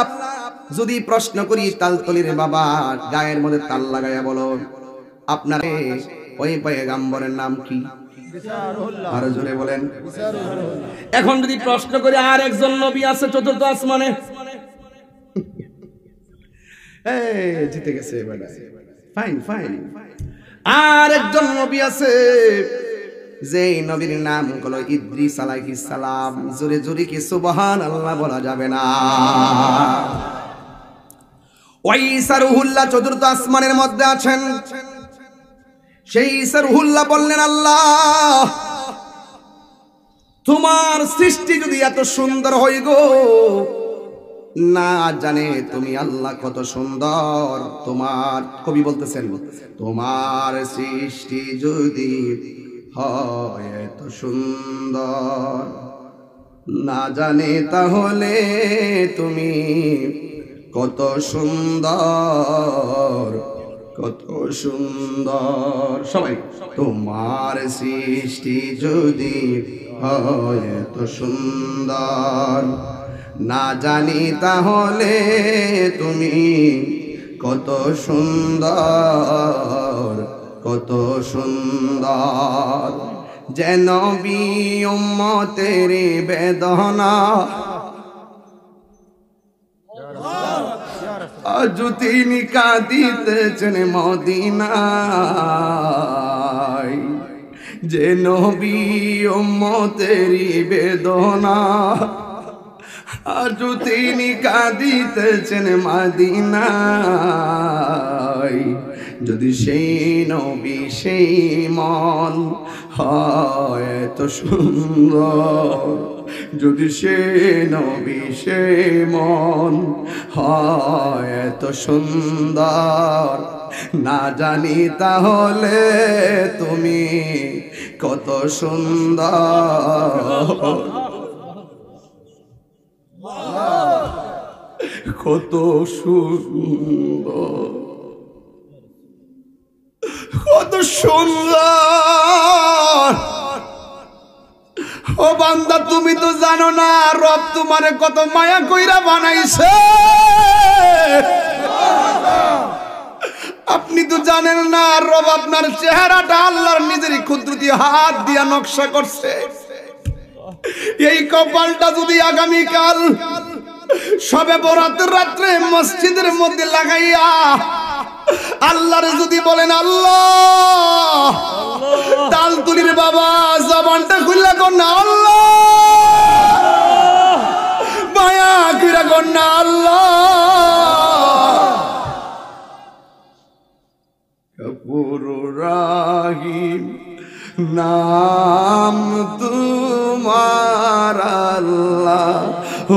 যদি প্রশ্ন করি তালতলির বাবা, গায়ের মধ্যে তাল লাগাইয়া বলো, আপনার ওই পয়গম্বরের নাম কি? আরো জোরে বলেন। এখন যদি প্রশ্ন করি আর একজন নবী আছে চতুর্থ আসমানে, জিতে গেছে বেটা, ফাইন ফাইন। আর একজন নবী আছে, যেই নবীর নাম হলো ইদ্রিস আলাইহিস সালাম। জোরে জোরে কি সুবহানাল্লাহ বলা যাবে না? ওই ঈসা রুহুল্লাহ চতুর্থ আসমানের মধ্যে আছেন। সেই ঈসা রুহুল্লাহ বললেন, আল্লাহ তোমার সৃষ্টি যদি এত সুন্দর হই গো, না জানে তুমি আল্লাহ কত সুন্দর। তোমার কবি বলতেছেন, তোমার সৃষ্টি যদি হয় এত সুন্দর, না জানে তাহলে তুমি কত সুন্দর, কত সুন্দর। সবাই, তোমার সৃষ্টি যদি হয় এত সুন্দর, না জানি তাহলে তুমি কত সুন্দর, কত সুন্দর। যেন বি উম্মতের বেদনা আজ তিনি কাঁদিতেছেন মদিনায়। যে নবী উম্মতের বেদনা আজ তিনি কাঁদিতেছেন মদিনায়। যদি সেই নবী সেই মন হয় এত সুন্দর, যদি সে নবী সে মন হয় এত সুন্দর, না জানি তাহলে তুমি কত সুন্দর, কত সুন্দর, কত সুন্দর। ও বান্দা, তুমি তো জানো না রব তোমারে কত মায়া কইরা বানাইছে। আপনি তো জানেন না রব আপনার চেহারাটা আল্লাহর নিজেরই কুদরতি হাত দিয়া নকশা করছে। এই কপালটা যদি আগামীকাল সবে বরাতের রাত্রে মসজিদের মধ্যে লাগাইয়া আল্লাহরে যদি বলেন, আল্লাহ তালতুলির বাবা জবানটা খুললা কর না, আল্লাহ মায়া কইরা কর না, আল্লাহ গফুর রাহিম নাম তোমার আল্লাহ,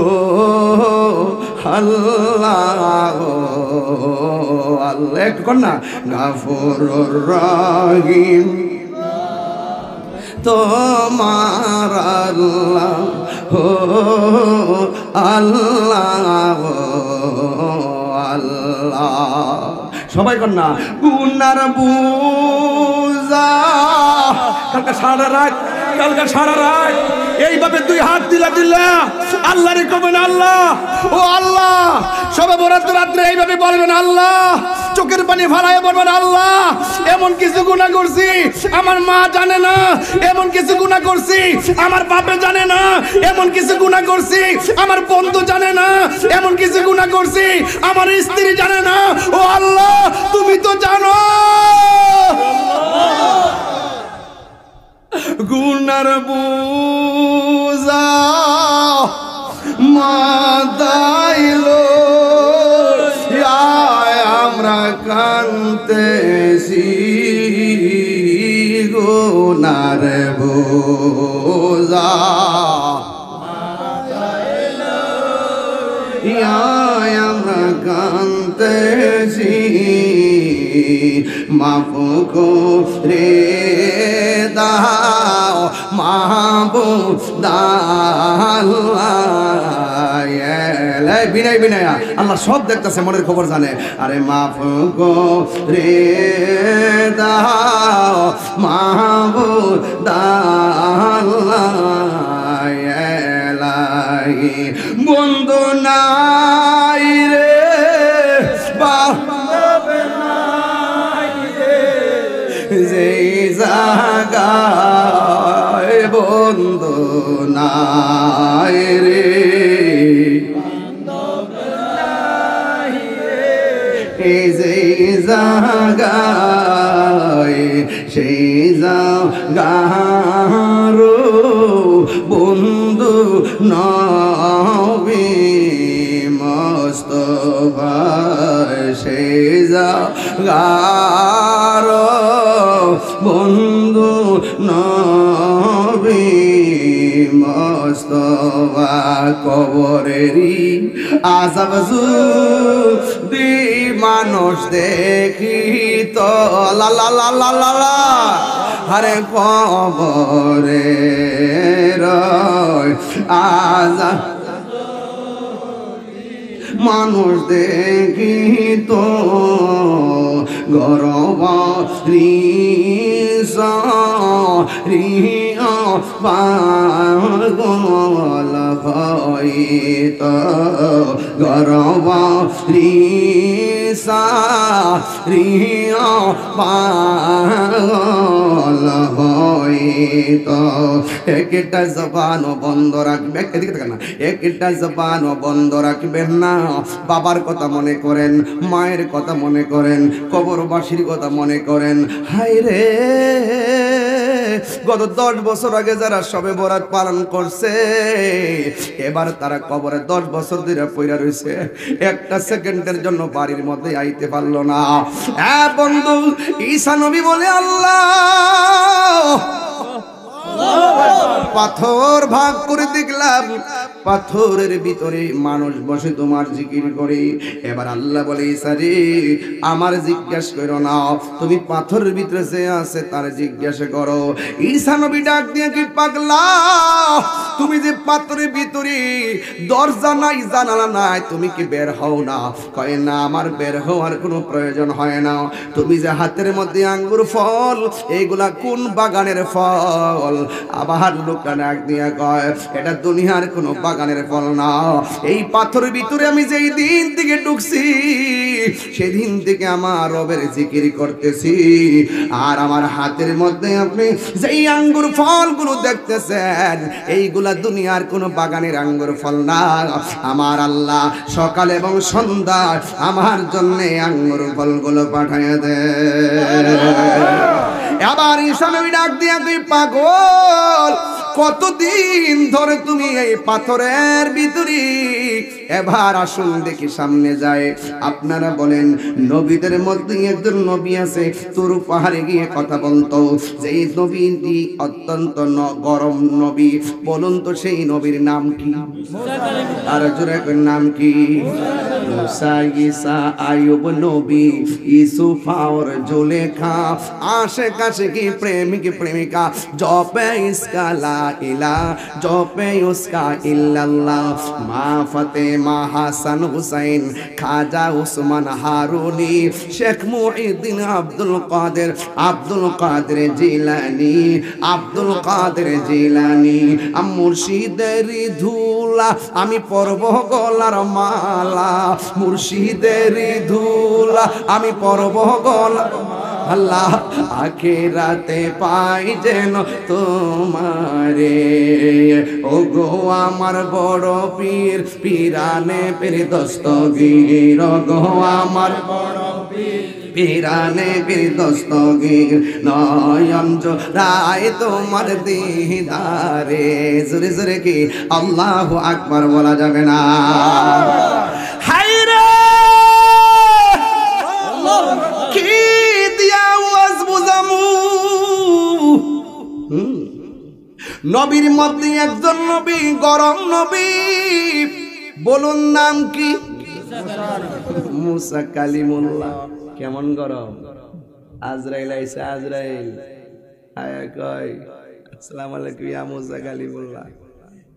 ও আল্লাহ, ও আল্লাহ। একটু কর না, গফুর রাহিম তোমার আল্লাহ, ও আল্লাহ, ও আল্লাহ। সবাই কর না, গুনার বুঝা। কালকে সারা রাত, কালকে সারা রাত এইভাবে দুই হাত দিলা আল্লাহরে কবেন আল্লাহ, ও আল্লাহ, সবে বরাত রাত্রে এইভাবে বলবেন আল্লাহ, চোখের পানি ফালায় বলবেন আল্লাহ, এমন কিছু গুনাহ করছি আমার মা জানে না, এমন কিছু গুনাহ করছি আমার বাপে জানে না, এমন কিছু গুনাহ করছি আমার বন্ধু জানে না, এমন কিছু গুনাহ করছি আমার স্ত্রী জানে না, ও আল্লাহ তুমি তো জানো। গুনার বুঝা মাদাইলো আমরা কান্তেছি, গুনার বুঝা আমরা কান্তেছি, মাফ করে দাও মাহবুব বিনয় বিনয়া আল্লাহ সব দেখতেছে, মনের খবর জানে। আরে মাফ করে দাও মাহবুব বন্ধু নাই রে যেই জায়গায় বন্ধু নাই রে, এই যেই জায়গায় সেই জায়গার বন্ধু নবী মুস্তাফা, সেই জায়গার বন্ধু নবী মুস্তাফা, কবরেরই আযাব যদি মানুষ দেখি তো লা লা লা লা লা লা, আরে কবরের আযাব মানুষ দেখি তো গরব পাগল হইত, গরব পাগল হইত। একটা জবানও বন্ধ রাখবে, এদিকে দেখেন না, একটা জবানও বন্ধ রাখবেন না। বাবার কথা মনে করেন, মায়ের কথা মনে করেন, কবরবাসীর কথা মনে করেন। হায় রে, গত 10 বছর আগে যারা শবে বরাত পালন করছে, এবার তারা কবরে 10 বছর ধরে পইরা রইছে, একটা সেকেন্ডের জন্য বাড়ির মধ্যে আইতে পারলো না। হ্যাঁ বন্ধু, ঈসা নবী বলে আল্লাহ পাথর ভাগ করে দেখলাম, পাথরের ভিতরে মানুষ বসে তোমার জিকির করে। এবার আল্লাহ বলে ঈসা রে, আমার জিজ্ঞাসা করো না, তুমি পাথরের ভিতরে যে আছে তার জিজ্ঞাসা করো। ঈসা নবী ডাক দিয়ে কি পাগলা, তুমি যে পাথরের ভিতরে দরজা নাই জানালা নাই, তুমি কি বের হও না? কয় না, আমার বের হওয়ার কোনো প্রয়োজন হয় না। তুমি যে হাতের মধ্যে আঙ্গুর ফল, এইগুলা কোন বাগানের ফল? আবার লোকটা ডাক দিয়ে কয়, এটা দুনিয়ার কোনো বাগানের ফল না। এই পাথরের ভিতরে আমি যেই দিন থেকে ঢুকছি, সেদিন থেকে আমার রবের জিকির করতেছি, আর আমার হাতের মধ্যে আপনি যেই আঙ্গুর ফলগুলো দেখতেছেন, এইগুলা দুনিয়ার কোনো বাগানের আঙ্গুর ফল না। আমার আল্লাহ সকাল এবং সন্ধ্যা আমার জন্য আঙ্গুর ফলগুলো পাঠায় দেয়। আবার ঈসা নবী ডাক দিয়া, তুই পাগল, কতদিন ধরে তুমি এই পাথরের ভিতরে? এবার আসুন দেখি সামনে যায়। আপনারা বলেন, নবীদের মধ্যে একজন নবী আছে, তোর পাহাড়ে গিয়ে কথা বলতো, যেই নবীটি অত্যন্ত গরম নবী, বলুন তো সেই নবীর নাম কি? আর জোরে নাম কি? মুসা, ঈসা, আইয়ুব নবী, ইউসুফ আর জুলেখা, আশেক আশেকি প্রেমিক প্রেমিকা, জপে ইসকা লা साइला जो पे उसका इल्लल्लाह मा फतेमा हसन हुसैन खाजा उस्मान हारूनी शेख मुईद्दीन अब्दुल कादिर जिलानी अब्दुल कादिर जिलानी मुर्शिदेरी धूला आमी पर्ब गलार माला मुर्शिदेरी धूला आमी पर्ब गलार अल्लाह आखिराते पाई जेन तुम्हारे ओ गो आमार बड़ पीर पीराने पीर दस्तगीर ओ गो आमार बड़ पीर पीराने पीर दस्तगीर नयन जोराय तुम्हार दीदारे जोरे जोरे की अल्लाहु আকবার বলা যাবে না হায় রে কি দিয়া ওয়াজ বুঝামু নবীর মধ্যে একজন নবী গরম নবী বলুন নাম কি মুসা কালিমুল্লাহ কেমন গরম আজরাইল আইসা আজরাইল আয়া কই আসসালামু আলাইকুম ইয়া মুসা কালিমুল্লাহ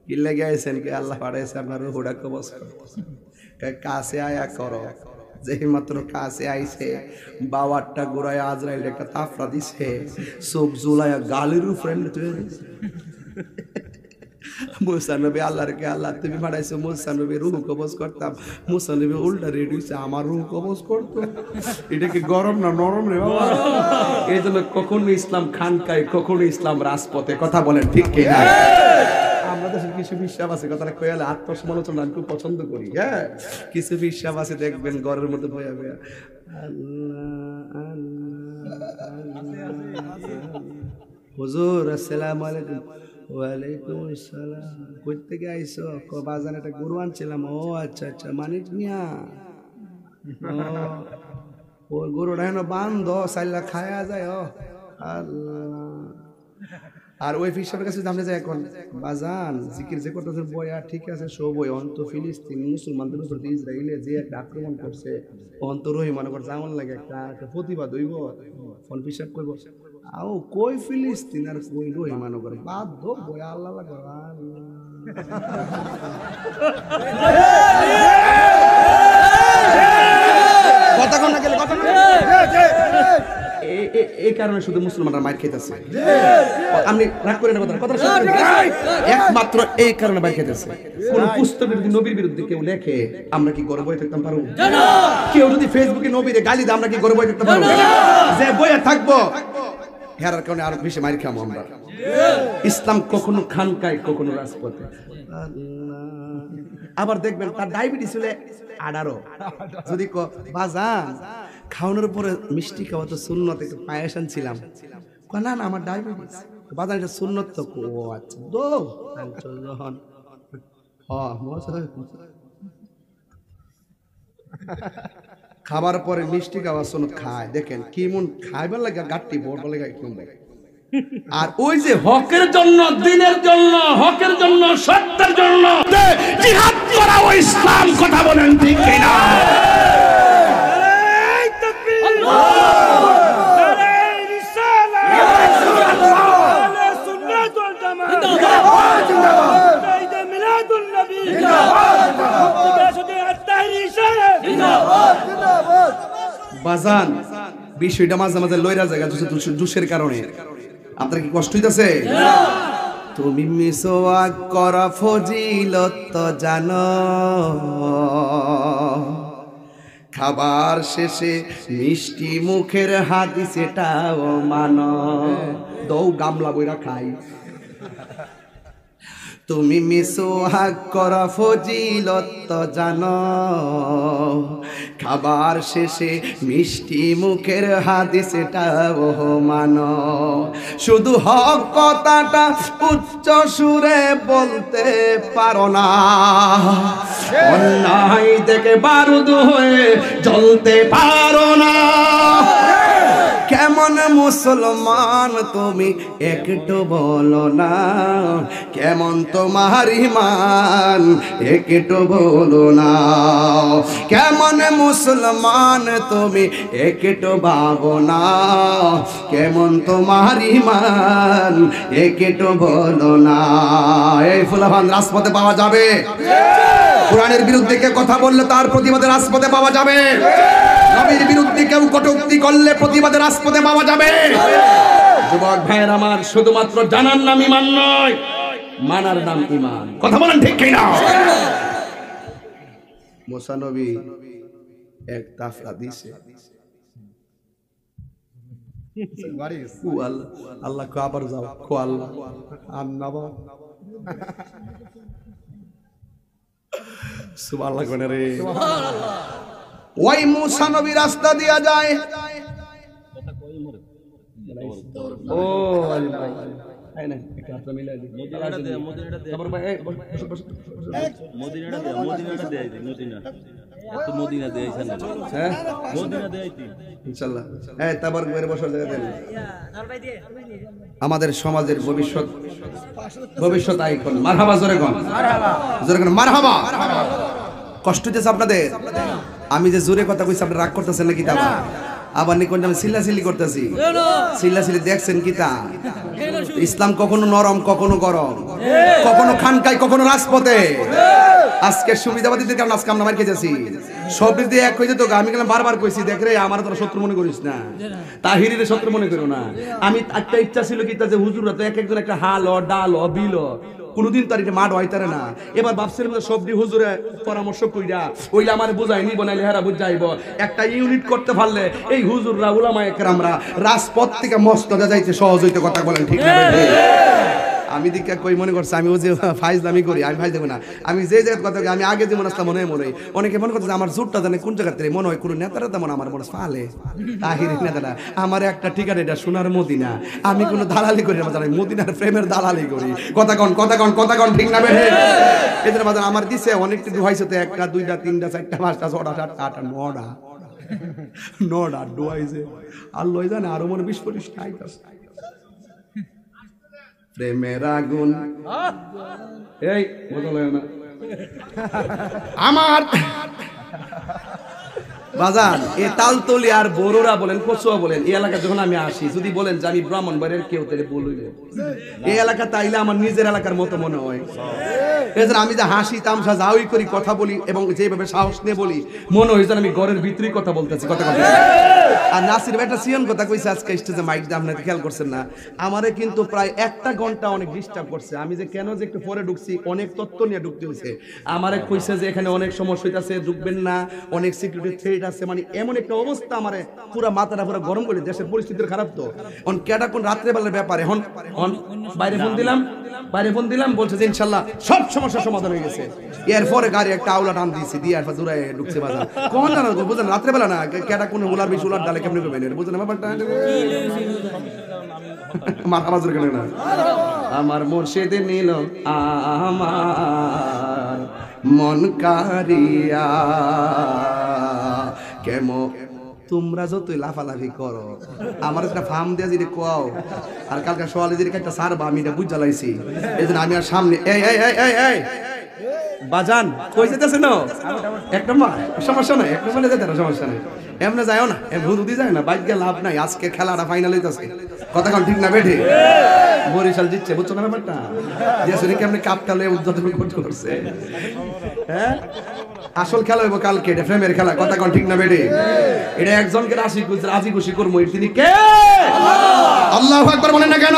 কি লাগে আইছেন কি আল্লাহ পাঠাইছে আপনার রূহটা কবজ করতে কাছে আয়া করো যেই মাত্র কাছে আইছে বাবারটা গোড়ায় আজরাইল একটা তাফরা দিছে চোখ জুলায়া গালের উপরে মুসা নবী আল্লাহর কে আল্লাহ তুমি পাঠাইছো মুসা নবী রূহ কবজ করতাম মুসা নবী উল্টা রেডি হইছে আমার রূহ কবজ করতো এটা কি গরম না নরম রে বাবা এই জন্য কখনো ইসলাম খানকায় কখনো ইসলাম রাজপথে কথা বলেন ঠিক কি না আমরা দেশের কিছু বিশ্বাস আছে কথাটা কইলে আত্মসমালোচনা আমি খুব পছন্দ করি হ্যাঁ কিছু বিশ্বাস আছে দেখবেন ঘরের মধ্যে বইয়া বইয়া হুজুর আসসালামু আলাইকুম ওয়ালাইকুম আসসালাম কই থেকে আইছো ক বাজারে একটা গরু আনছিলাম ও আচ্ছা আচ্ছা মানিক মিয়া ও গরুটা হেন বান্ধ সাইলা খায়া যায় ও আল্লাহ আর ওই ফিশারের কাছে জানতে যায় এখন বাজান জিকির যে করতেছে বয়া ঠিক আছে সব ওই অন্ত ফিলিস্তিন মুসলমানদের উপর ইসরায়েলে যে একটা আক্রমণ করছে অন্ত রহি মনে কর জামন লাগে একটা প্রতিবাদ হইব ফোন ফিশার করব আও কই ফিলিস্তিন আর কই রহি মনে কর বাধ্য বয়া আল্লাহ লাগা কথা কোন না গেলে কথা এই কারণে শুধু মুসলমানরা মার খেতেছে আপনি রাগ করে না কথা একমাত্র এই কারণে মার খেতেছে কোন পুস্তকে যদি নবীর বিরুদ্ধে কেউ লেখে আমরা কি গর্ব হয়ে থাকতাম পারবো কেউ যদি ফেসবুকে নবীরে গালি দেয় আমরা কি গর্ব হয়ে থাকতাম পারবো যে বইয়া থাকবো হেরার কারণে আরো বেশি মার খাবো আমরা ইসলাম কখনো খানকায় কখনো রাজপথে আবার দেখবেন তার ডায়াবেটিস হলে 18 যদি বাজান খাওয়ানোর পরে মিষ্টি খাওয়া তো সুন্নত একটু পায়েস আনছিলাম না না আমার ডায়াবেটিস বাজান এটা সুন্নত তো ও আচ্ছা দো যখন খাবার পরে মিষ্টি খাওয়া সুন্নত খায় দেখেন কি মন খাইবার লাগে গাট্টি বড় বলে এক নম্বর আর ওই যে হকের জন্য দ্বীনের জন্য হকের জন্য সত্যের জন্য জিহাদ করা ওই ইসলাম কথা বলেন ঠিক কিনা বাজান বিষয়টা মাঝে মাঝে লইরা জায়গা জুসের কারণে আপনার কি কষ্ট হইতাছে তুমি মিসওয়াক করা ফজিলত তো জানো খাবার শেষে মিষ্টি মুখের হাদিস এটাও মানো দৌ গামলা বইরা খাই তুমি মিসওয়াক করা ফজিলত তো জানো খাবার শেষে মিষ্টি মুখের হাদিস এটাও মানো শুধু হক কথাটা উচ্চ সুরে বলতে পারো না অন্যায় থেকে বারুদ হয়ে জ্বলতে পারো না কেমন মুসলমান তুমি একটু বলো না, কেমন তোমার ঈমান একটু বলো না, কেমন মুসলমান তুমি একটু ভাবো না, কেমন তোমার ঈমান একটু বলো না। এই ফুলাফান রাজপথে পাওয়া যাবে? কোরআনের বিরুদ্ধে কে কথা বললে তার প্রতিবাদে রাজপথে পাওয়া যাবে। নবীর বিরুদ্ধে কেউ কটূক্তি করলে প্রতিবাদে রাজপথে পাওয়া যাবে। যুবক ভাইয়ের আমার, শুধুমাত্র জানার নাম ঈমান নয়, মানার নাম ঈমান। কথা বলেন ঠিক কিনা? মুসা নবী এক তাফরা দিছে, আল্লাহ কো আবার যাও কো আল্লাহ আন্নাব সুবহানাল্লাহ কোন রে। ওই মুসা নবী রাস্তা দিয়া যায়। ও আল্লাহ আই না একটা হাত মিলাই দি মদিনাটা দে, মদিনাটা দে, তারপর ভাই এই মদিনাটা দে, মদিনাটা দে, মদিনা তো মদিনা দে আইছেন। হ্যাঁ মদিনা দে আইতি ইনশাআল্লাহ। এই তারপর ঘরে বসার জায়গা দেন। আমাদের সমাজের ভবিষ্যৎ আইকন মারহাবা, জোরে কোন মারহাবা, জোরে কোন মারহাবা। কষ্ট হচ্ছে আপনাদের? আমি যে জোরে কথা কইছি আপনারা রাগ করতেছেন নাকি? তা আবার নিকন আমি সিল্লাসিল্লি করতেছি, সিল্লাসিল্লি দেখছেন কি? তা ইসলাম কখনো নরম, কখনো গরম, কখনো খানকায়, কখনো রাজপথে। আজকে সুবিধাবাদীদের কারণে আজকে আমরা মার খেয়েছি। সব দিক দিয়ে এক হয়ে যেত। আমি গেলাম বারবার কইছি, দেখ রে আমার তোরা শত্রু মনে করিস না, তাহিরিরে শত্রু মনে করো না। আমি একটা ইচ্ছা ছিল কি, যে হুজুররা তো এক একজন একটা হাল ডাল বিল কোনদিন তার এটা মাঠ হইতারে না। এবার বাপসের মধ্যে সবদি হুজুরে পরামর্শ কইরা ওইলা আমার বুঝাইনি বনাইলে হেরা বুঝাইব। একটা ইউনিট করতে পারলে এই হুজুররা উলামায়ে কেরামরা রাজপথ থেকে মস্তদে যাইতে সহজ হইতে। কথা বলেন ঠিক না? আমি দিকে কই মনে করছে আমি ও যে ফাইজলামি করি, আমি ফাইজ দেব না। আমি যে জায়গার কথা আমি আগে যেমন আসতাম মনে হয় অনেকে মনে করছে আমার জোরটা জানে কোন জায়গা থেকে মনে হয় কোনো নেতারা তেমন আমার মনে ফালে তাহির নেতারা। আমার একটা ঠিকানা, এটা সোনার মদিনা। আমি কোনো দালালি করি না, জানি মদিনার প্রেমের দালালি করি। কথা কন ঠিক না বেঠে? এদের বাজার আমার দিছে অনেকটা দুহাইছে, তো একটা দুইটা তিনটা চারটা পাঁচটা ছটা সাতটা আটটা নটা ডুয়াইছে। আর লই জানে আরো মনে 20-25টা আইতাছে। প্রেমের আগুন এই বদল না আমার বাজার। এ তালতলি আর বড়রা বলেন, কচুয়া বলেন, এই এলাকা যখন আমি আসি, যদি বলেন যে আমি ব্রাহ্মণবাড়ির কেউ, তাহলে বলইব এই এলাকা তাইলে আমার নিজের এলাকার মতো মনে হয়। আমি যে হাসি তামসা যাওই করি, কথা বলি এবং যেভাবে সাহস নিয়ে বলি, মনে হয় যেন আমি ঘরের ভিতরেই কথা বলতেছি। কথা আর নাসির ভাই একটা সিয়ন কথা কইছে আজকে স্টেজে মাইক দিয়ে, আপনারা খেয়াল করছেন না? আমারে কিন্তু প্রায় 1টা ঘন্টা অনেক ডিস্টার্ব করছে। আমি যে কেন যে একটু পরে ঢুকছি, অনেক তথ্য নিয়ে ঢুকতে হয়েছে। আমারে কইছে যে এখানে অনেক সমস্যা হইতাছে, ঢুকবেন না, অনেক সিকিউরিটি থ্রেট আছে। মানে এমন একটা অবস্থা, আমারে পুরো মাথাটা পুরো গরম করে। দেশের পরিস্থিতি খারাপ তো, এখন কেডা কোন রাত্রে বেলার ব্যাপারে। এখন বাইরে ফোন দিলাম, বলছে যে ইনশাআল্লাহ সব সমস্যার সমাধান হয়ে গেছে। এরপরে গাড়ি একটা আউলা টান দিয়েছি, দিয়ে এরপর দূরে ঢুকছে বাজার। কোন জানা বুঝলেন? রাত্রে বেলা না, কেডা কোন উলার বেশি উলার ডালে কেমনে করবেন বুঝলেন ব্যাপারটা? আমার মুর্শিদ নিল আমার মন কারিয়া। কেমন তোমরা যতই লাফালাফি করো, আমার একটা ফার্ম দিয়ে যদি কোয়াও, আর কালকে সকালে যদি একটা সারবা, আমি এটা বুঝ জ্বালাইছি। এই জন্য আমি আর সামনে এই বাজান কই যেতেছে না, এক নম্বর সমস্যা নাই, এক নম্বরে যেতে না, সমস্যা নাই, এমনি যাও না, হুদুদি যায় না, বাইক গিয়ে লাভ নাই। আজকে খেলাটা ফাইনাল হইতেছে। কথা কন ঠিক না বেঠে? বরিশাল জিতছে, বুঝছো না ব্যাপারটা? যে শুনে কেমনি কাপটা লয়ে উদ্বোধন করছে। হ্যাঁ, আসল খেলা হইব কালকে, এটা প্রেমের খেলা। কথা কন ঠিক না বেঠে? এটা একজনকে রাজি খুশি করবো, তিনি কে? আল্লাহু আকবার বলেন না কেন?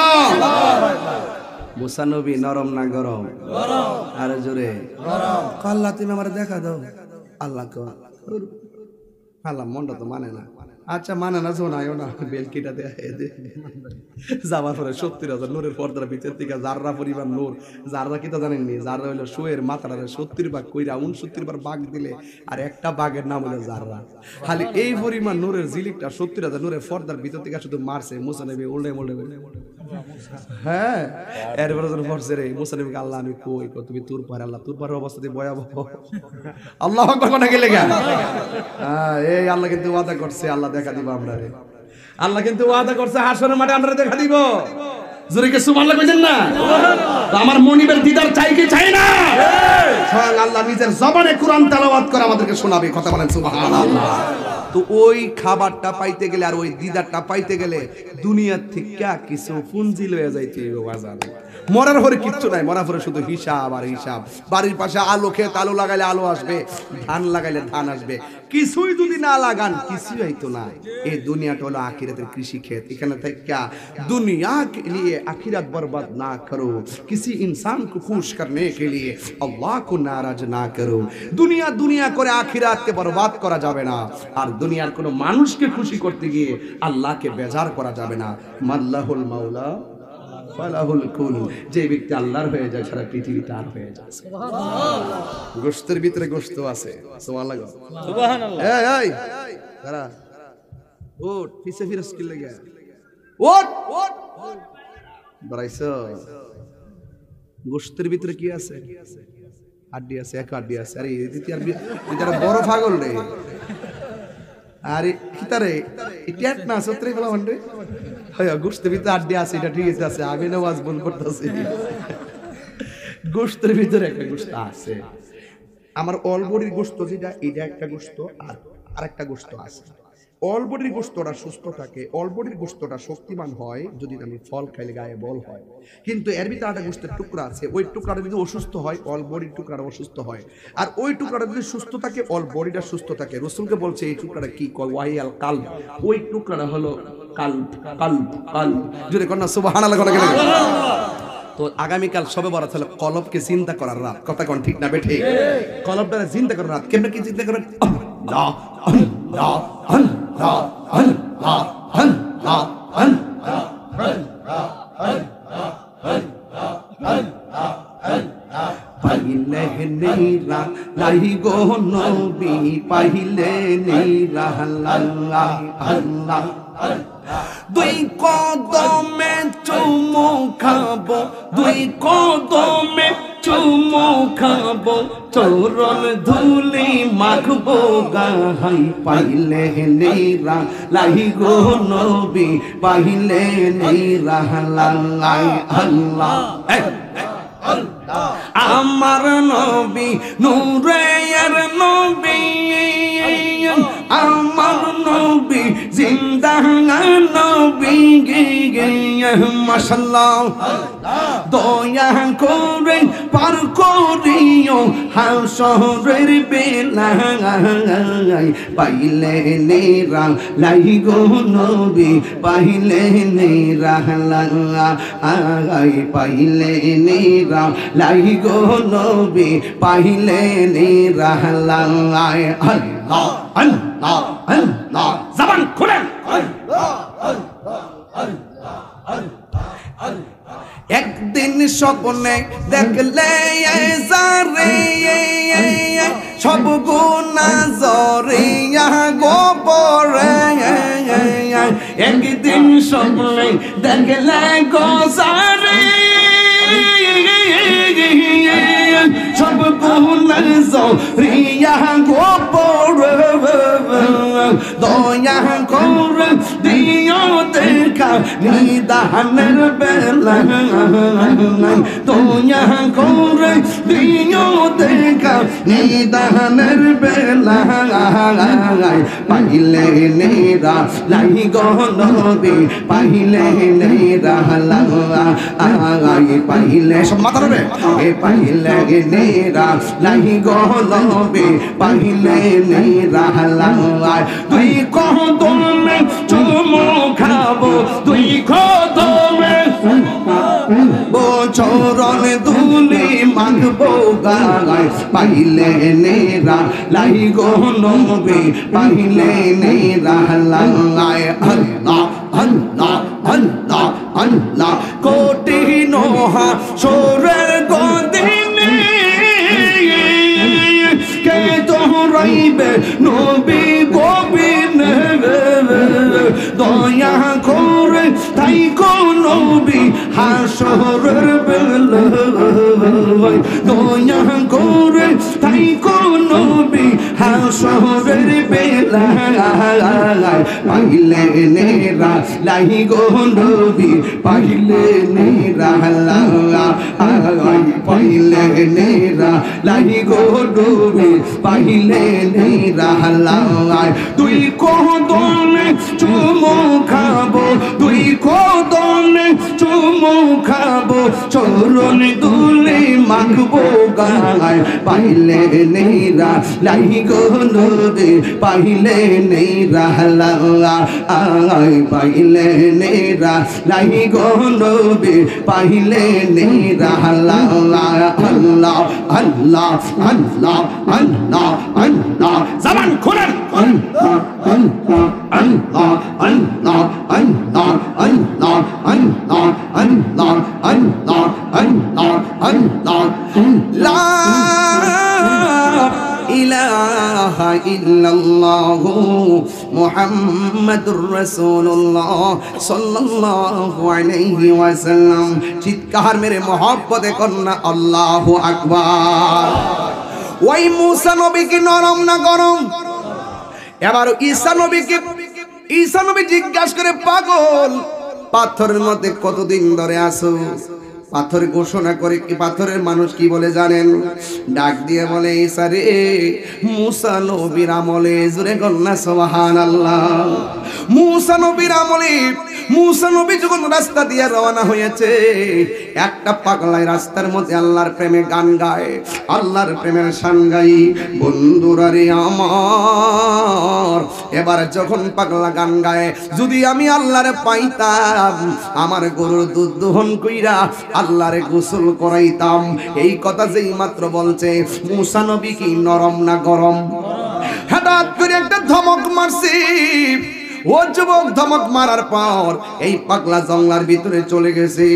মুসা নবী নরম না গরম? আরে জোরে আল্লাহ তুমি আমার দেখা দাও। আল্লাহ আল্লাহ মনটা তো মানে না। আচ্ছা মানে না, শোনায়ও না, বেলকিটা যাওয়ার পরে 70,000 নূরের পর্দার ভিতর থেকে জাররা পরিমাণ নূর। জাররা কি তা জানেননি? জাররা হইলো শোয়ের মাথার 70 ভাগ কইরা 69 বার বাঘ দিলে আর একটা বাঘের নাম হলো জাররা। খালি এই পরিমাণ নূরের জিলিকটা 70,000 নূরের পর্দার ভিতর থেকে শুধু মারছে। মুসা নবী উল্টে হ্যাঁ, এরপরে যখন পড়ছে রে মুসা নবীকে, আল্লাহ আমি কই, তুমি তুর পার, আল্লাহ তুর পারের অবস্থা দিয়ে ভয়াবহ। আল্লাহু আকবার কোনা গেলে গা। এই আল্লাহ কিন্তু ওয়াদা করছে, আল্লাহ দেখা দিবা আমরা রে। আল্লাহ কিন্তু ওয়াদা করছে হাসরের মাঠে আমরা দেখা দিব। জোরে কি সুবহানাল্লাহ কইছেন না? তো আমার মনিবের দিদার চাই কি চাই না? স্বয়ং আল্লাহ নিজের জবানে কোরআন তেলাওয়াত করে আমাদেরকে শোনাবে। কথা বলেন সুবহানাল্লাহ। তো ওই খাবারটা পাইতে গেলে আর ওই দিদারটা পাইতে গেলে দুনিয়ার থেকে কিছু পুঞ্জি লয়ে যাইতে বাজার। মরার পরে কিচ্ছু নাই, মরার পরে শুধু হিসাব আর হিসাব। বাড়ির পাশে আলু খেত, আলু লাগাইলে আলু আসবে, ধান লাগাইলে ধান আসবে। কিছুই যদি না লাগান কিছুই হইতো না। এই দুনিয়াটা হলো আখিরাতের কৃষি ক্ষেত। এখানে থেকে दुनिया के लिए आखिरत बर्बाद ना करो, किसी इंसान को खुश करने के लिए अल्लाह को नाराज ना करो। दुनिया दुनिया করে আখিরাতকে বরবাদ করা যাবে না, আর দুনিয়ার কোনো মানুষকে খুশি করতে গিয়ে আল্লাহকে বেজার করা যাবে না। মাল্লাহুল মাওলা ফালাহুল কুল। যে ব্যক্তি আল্লাহর হয়ে যায় সারা পৃথিবী তার হয়ে যায়। সুবহানাল্লাহ। গোশতের ভিতরে গোশত আছে। সুবহানাল্লাহ সুবহানাল্লাহ। এই এই দাঁড়া, ওঠ পিছে ফিরস কি লাগা, ওঠ ওঠ বড়াইছো। গোশতের ভিতরে কি আছে? হাড্ডি আছে, এক হাড্ডি আছে। আরে এটা বড় পাগল রে। আরে কিতারে ইটিয়াট না সত্রে বলা মন্ডে হয়। গোশতের ভিতরে হাড্ডি আছে, এটা ঠিক আছে। আমি নামাজ বন্ধ করতেছি। গোশতের ভিতরে একটা গোশত আছে। আমার অল বডির গোশত যেটা, এটা একটা গোশত, আর আরেকটা গোশত আছে। অল বডির গোশতটা সুস্থ থাকে, অল বডির গোশতটা শক্তিমান হয় যদি আমি ফল খাইলে গায়ে বল হয়। কিন্তু এর ভিতরে একটা গোশতের টুকরা আছে, ওই টুকরাটা যদি অসুস্থ হয় অল বডির টুকরাটা অসুস্থ হয়। আর ওই টুকরাটা যদি সুস্থ থাকে অল বডিটা সুস্থ থাকে। রাসূলকে বলছে এই টুকরাটা কি কয়, ওয়াহিয়াল কালব। ওই টুকরাটা হলো কালব, কালব, কালব। যদি কোন সুবহানাল্লাহ কোন কেন। তো আগামীকাল সবে বরাত হলো কলবকে চিন্তা করার রাত। কথা কোন ঠিক না বেঠে? কলবটা চিন্তা করার রাত। কেমনে কি চিন্তা করবেন? আল্লাহ আল্লাহ আল্লাহ আল্লাহ আল্লাহ আল্লাহ পাইলে নীরা লাহি গো নবী, পাইলে নীরা আল্লাহ আল্লাহ। দুই কদমে চুমু খাবো, দুই কদমে চুমু খাবো, চরণ ধুলি মাখবো গাহাই। পাইলে নীরা লাহি গো নবী, পাইলে নীরা আল্লাহ আল্লাহ। আমার নবী নূরের নবী, আমার নবী জিন্দা নবী। মাশাআল্লাহ দয়া করে পার করিও হাসরের বেলায়। পাইলে নীরা লাই গো নবী, পাইলে নীরা লাই, পাইলে নীরা লাই গো নবী, পাইলে নীরা লাই। আল্লাহ আল্লাহ আল্লাহ। জবান খুলেন। একদিন স্বপ্নে দেখলে যারে সব গুনাহ জরিয়া গোবরে। একদিন স্বপ্নে দেখলে গোসারে সব গুনাহ জরিয়া গোবরে। দয়া করে দিও দেখা নিদানের বেলায়, দয়া করে দিও দেখা নিদানের বেলায়। পাইলে নীরা লাই গো নবী, পাইলে নীরা লাই, পাইলে সব মাথা রে। এ পাইলে নীরা লাই গো নবী, পাইলে নীরা লাই। দুই কদমে চুমু খাবো, দুই কদমে চরণ ধুলি মাখবো গায়। পাইলে নীরা লাই গো নবী, পাইলে নীরা লাই। আল্লাহ আল্লাহ আল্লাহ আল্লাহ। কোটি নোহা সোরের গদিনে কে তোরাইবে নবী গোবিনে। দয়া করে তাই কোন নবী হাসরের বেলায়, দয়া করে তাই কোন নবী হাসরের বেলায় পাইলে নেরা লাহি গো নবী পাইলে নেরা পাইলে নেরা লাহি গো নবী পাইলে নেরা তুই কদমে চুমু খাবো তুই কদমে চুমু খাবো চরণ দুলে মাখবো গায় পাইলে নেরা লাহি গো নবী পাইলে নেরা আয় পাইলে নেরা লাহি গো নবী পাইলে নেরা আল্লাহ আল্লাহ আল্লাহ আল্লাহ আল্লাহ জবান খুলেন আল্লাহ আল্লাহ আল্লাহ আল্লাহ আল্লাহ আল্লাহ আল্লাহ আল্লাহ আল্লাহ আল্লাহ আল্লাহ লা ইলাহা ইল্লাল্লাহ মুহাম্মাদুর রাসূলুল্লাহ সাল্লাল্লাহু আলাইহি ওয়াসাল্লাম। চিৎকার মেরে মহব্বতে কন্যা আল্লাহু আকবার। ওই মুসা নবী কি নরম না গরম? এবার ঈসা নবী জিজ্ঞাসা করে পাগল পাথরের মধ্যে কতদিন ধরে আছো? পাথর ঘোষণা করে কি পাথরের মানুষ কি বলে জানেন? ডাক দিয়ে বলে ঈসা রে মুসা নবীর আমলে জোরে গন্না সুবহানাল্লাহ। মুসা নবী যখন রাস্তা দিয়ে রওনা হয়েছে একটা পাগলায় রাস্তার মধ্যে আল্লাহর প্রেমে গান গায়, আল্লাহর প্রেমের শান গাই। বন্ধুরা রে আমার এবার যখন পাগলা গান গায় যদি আমি আল্লাহরে পাইতাম আমার গরুর দুধ দহন কইরা আল্লাহরে গোসল করাইতাম। এই কথা যেই মাত্র বলছে মুসা নবী কি নরম না গরম? হঠাৎ করে একটা ধমক মারছে। ও যুবক ধমক মারার পর এই পাগলা জঙ্গলার ভিতরে চলে গেছে।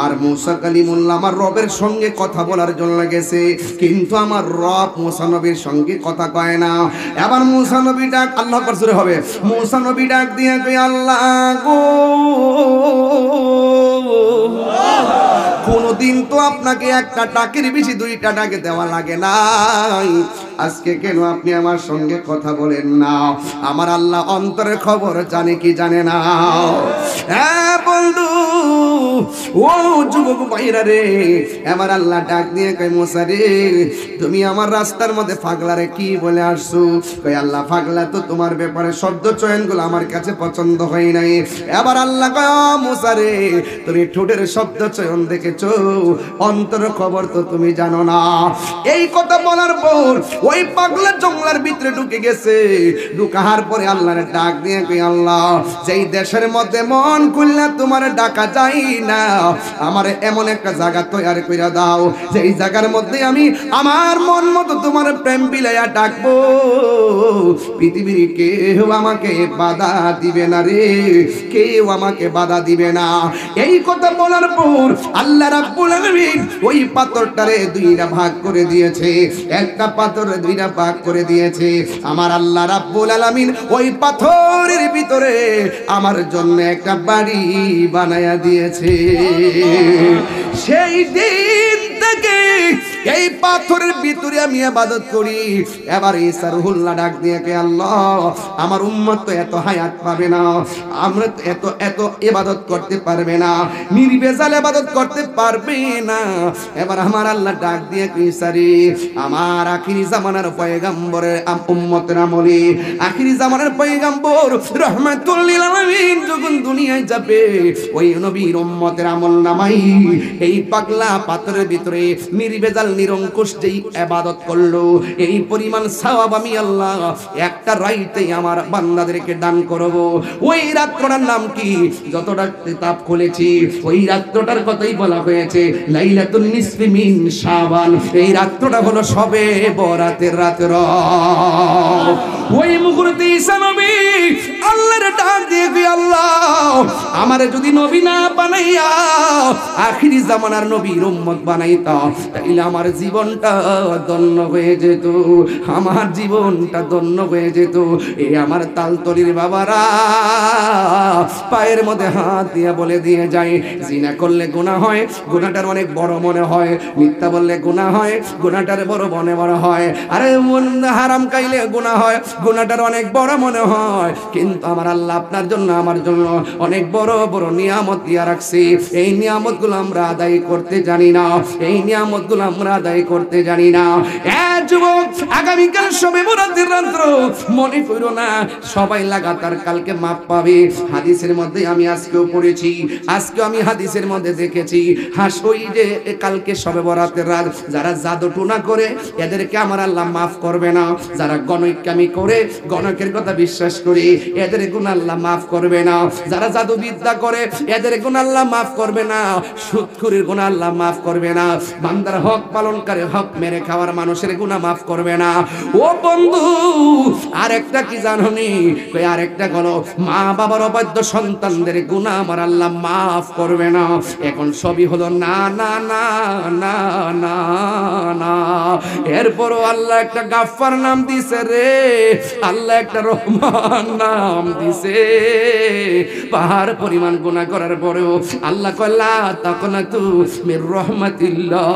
আর মুসা কালিমুল্লাহ আমার রবের সঙ্গে কথা বলার জন্য গেছে, কিন্তু আমার রব মুসা নবীর সঙ্গে কথা কয় না। এবার মুসা নবী ডাক আল্লাহ পারসুরে হবে মুসা নবী ডাক দিয়ে কই আল্লাহ গো কোনদিন তো আপনাকে একটা টাকের বেশি দুইটা টাকে দেওয়া লাগে নাই, আজকে কেন আপনি আমার সঙ্গে কথা বলেন না? আমার আল্লাহ অন্তরের খবর জানে কি জানে না? হ্যাঁ বন্ধু ও যুবক ভাইরা রে, এবার আল্লাহ ডাক দিয়ে কই মুসা রে তুমি আমার রাস্তার মধ্যে পাগলারে কি বলে আসছো? কই আল্লাহ পাগলা তো তোমার ব্যাপারে শব্দ চয়নগুলো আমার কাছে পছন্দ হয় নাই। এবার আল্লাহ কয় মুসা রে তুমি ঠোঁটের শব্দ চয়ন দেখেছো, অন্তরের খবর তো তুমি জানো না। এই কথা বলার পর ওই পাগলা জঙ্গলার ভিতরে ঢুকে গেছে। ঢুকার পরে আল্লাহর ডাক দিয়ে কই আল্লাহ যেই দেশের মধ্যে মন খুললে তোমার ডাকা যায় না আমার এমন একটা জায়গা তৈরি করে দাও যেই জায়গার মধ্যে আমি আমার মন মতো তোমার প্রেম বিলাইয়া ডাকবো, পৃথিবীর কেউ আমাকে বাধা দিবে না রে, কেউ আমাকে বাধা দিবে না। এই কথা বলার পর আল্লাহ রাব্বুল আলামিন ওই পাথরটারে দুইটা ভাগ করে দিয়েছে, একটা পাথরে দুইটা ভাগ করে দিয়েছে। আমার আল্লাহ রাব্বুল আলামিন ওই পাথরের ভিতরে আমার জন্য একটা বাড়ি বানায়া দিয়েছে। সেই দিন থেকে এই পাথরের ভিতরে আমি ইবাদত করি। এবার ঈসা রুহুল্লাহ ডাক দিয়ে কে আল্লাহ আমার উম্মত তো এত হায়াত পাবে না, আমরা তো এত ইবাদত করতে পারবে না, নির্ভেজাল ইবাদত করতে পারবে না। এবার আমার আল্লাহ ডাক দিয়ে ঈসা রে আমার আখিরি জামানার পয়গম্বরের উম্মতের আমলে আখিরি জামানার পয়গম্বর রাহমাতুল লিল আলামিন যখন দুনিয়ায় যাবে ওই নবীর উম্মতের আমল নামাই এই পাগলা পাথরের ভিতরে নির্ভেজাল নিরঙ্কুশ যেই ইবাদত করলো এই পরিমাণ সওয়াব আমি আল্লাহ একটা রাইতেই আমার বান্দাদেরকে দান করব। ওই রাতটার নাম কি? যতটা কিতাব খুলেছি ওই রাতটার কথাই বলা হয়েছে লাইলাতুন নিসফি মিন শাবান। এই রাতটা হলো শবে বরাতের রাতের। ওই মুহূর্তে ঈসা নবী আল্লাহর ডাক দিয়ে কই আল্লাহ আমারে যদি নবী না বানাইয়া আখিরি জামানার নবীর উম্মত বানাইতা তাইলে আমার জীবনটা ধন্য হয়ে যেত, আমার জীবনটা ধন্য হয়ে যেত। এই আমার তালতলির বাবারা পায়ের মধ্যে হাত দিয়ে বলে দিয়ে যায় জিনা করলে গুনাহ হয়, গুনাহটার অনেক বড় মনে হয়, মিথ্যা বললে গুনাহ হয়, গুনাহটার বড় মনে হয়। আরে মন হারাম খাইলে গুনাহ হয়, গুনাহটার অনেক বড় মনে হয়, কিন্তু আমার আল্লাহ আপনার জন্য আমার জন্য অনেক বড় বড় নিয়ামত দিয়া রাখছি। এই নিয়ামতগুলো আমরা আদায় করতে জানি না, এই নিয়ামতগুলো আমরা আদায় করতে জানি না। যুবক, আগামীকাল শবে বরাতের রাত্র, মনে করো না সবাই লাগাতার কালকে মাপ পাবে। হাদিসের মধ্যে আমি আজকেও পড়েছি, আজকে আমি হাদিসের মধ্যে দেখেছি, ওই যে কালকে শবে বরাতের রাত যারা জাদু টুনা করে এদেরকে আমার আল্লাহ মাফ করবে না। যারা গণকামি করে, গণকের কথা বিশ্বাস করে, এদের গুনাহ আল্লাহ মাফ করবে না। যারা জাদু বিদ্যা করে এদের গুনাহ আল্লাহ মাফ করবে না। সুদখোরের গুনাহ আল্লাহ মাফ করবে না। বান্দার হক পালনকারী, হক মেরে খাওয়ার মানুষের গুনাহ মাফ করবে না। ও বন্ধু, আরেকটা কি জানোনি? আরেকটা হলো মা বাবার অবাধ্য সন্তানদের গুনাহ আমার আল্লাহ মাফ করবে না। এখন সবই হলো না না না না না না। এরপরও আল্লাহ একটা গাফফার নাম দিছে রে, আল্লাহ একটা রহমান নাম দিছে। পাহাড় পরিমাণ গুনাহ করার পরেও আল্লাহ কল্লা তাকনাতু মির রহমাতিল্লাহ,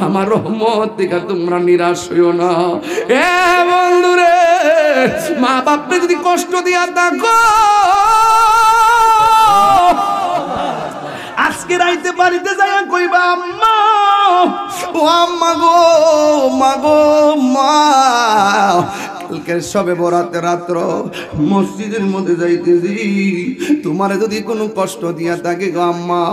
আমার রহমত থেকে তোমরা নিরাশ হইও না। এ বন্ধুরে, মা বাপরে যদি কষ্ট দিয়া থাকো, আজকে রাইতে বাড়িতে যাইয়া কইবা আম্মা, ও আম্মা গো, মা গো, মা, কালকে শবে বরাতের রাত্র মসজিদের মধ্যে যাইতেছি, তোমারে যদি কোনো কষ্ট দিয়া থাকে গো আম্মা,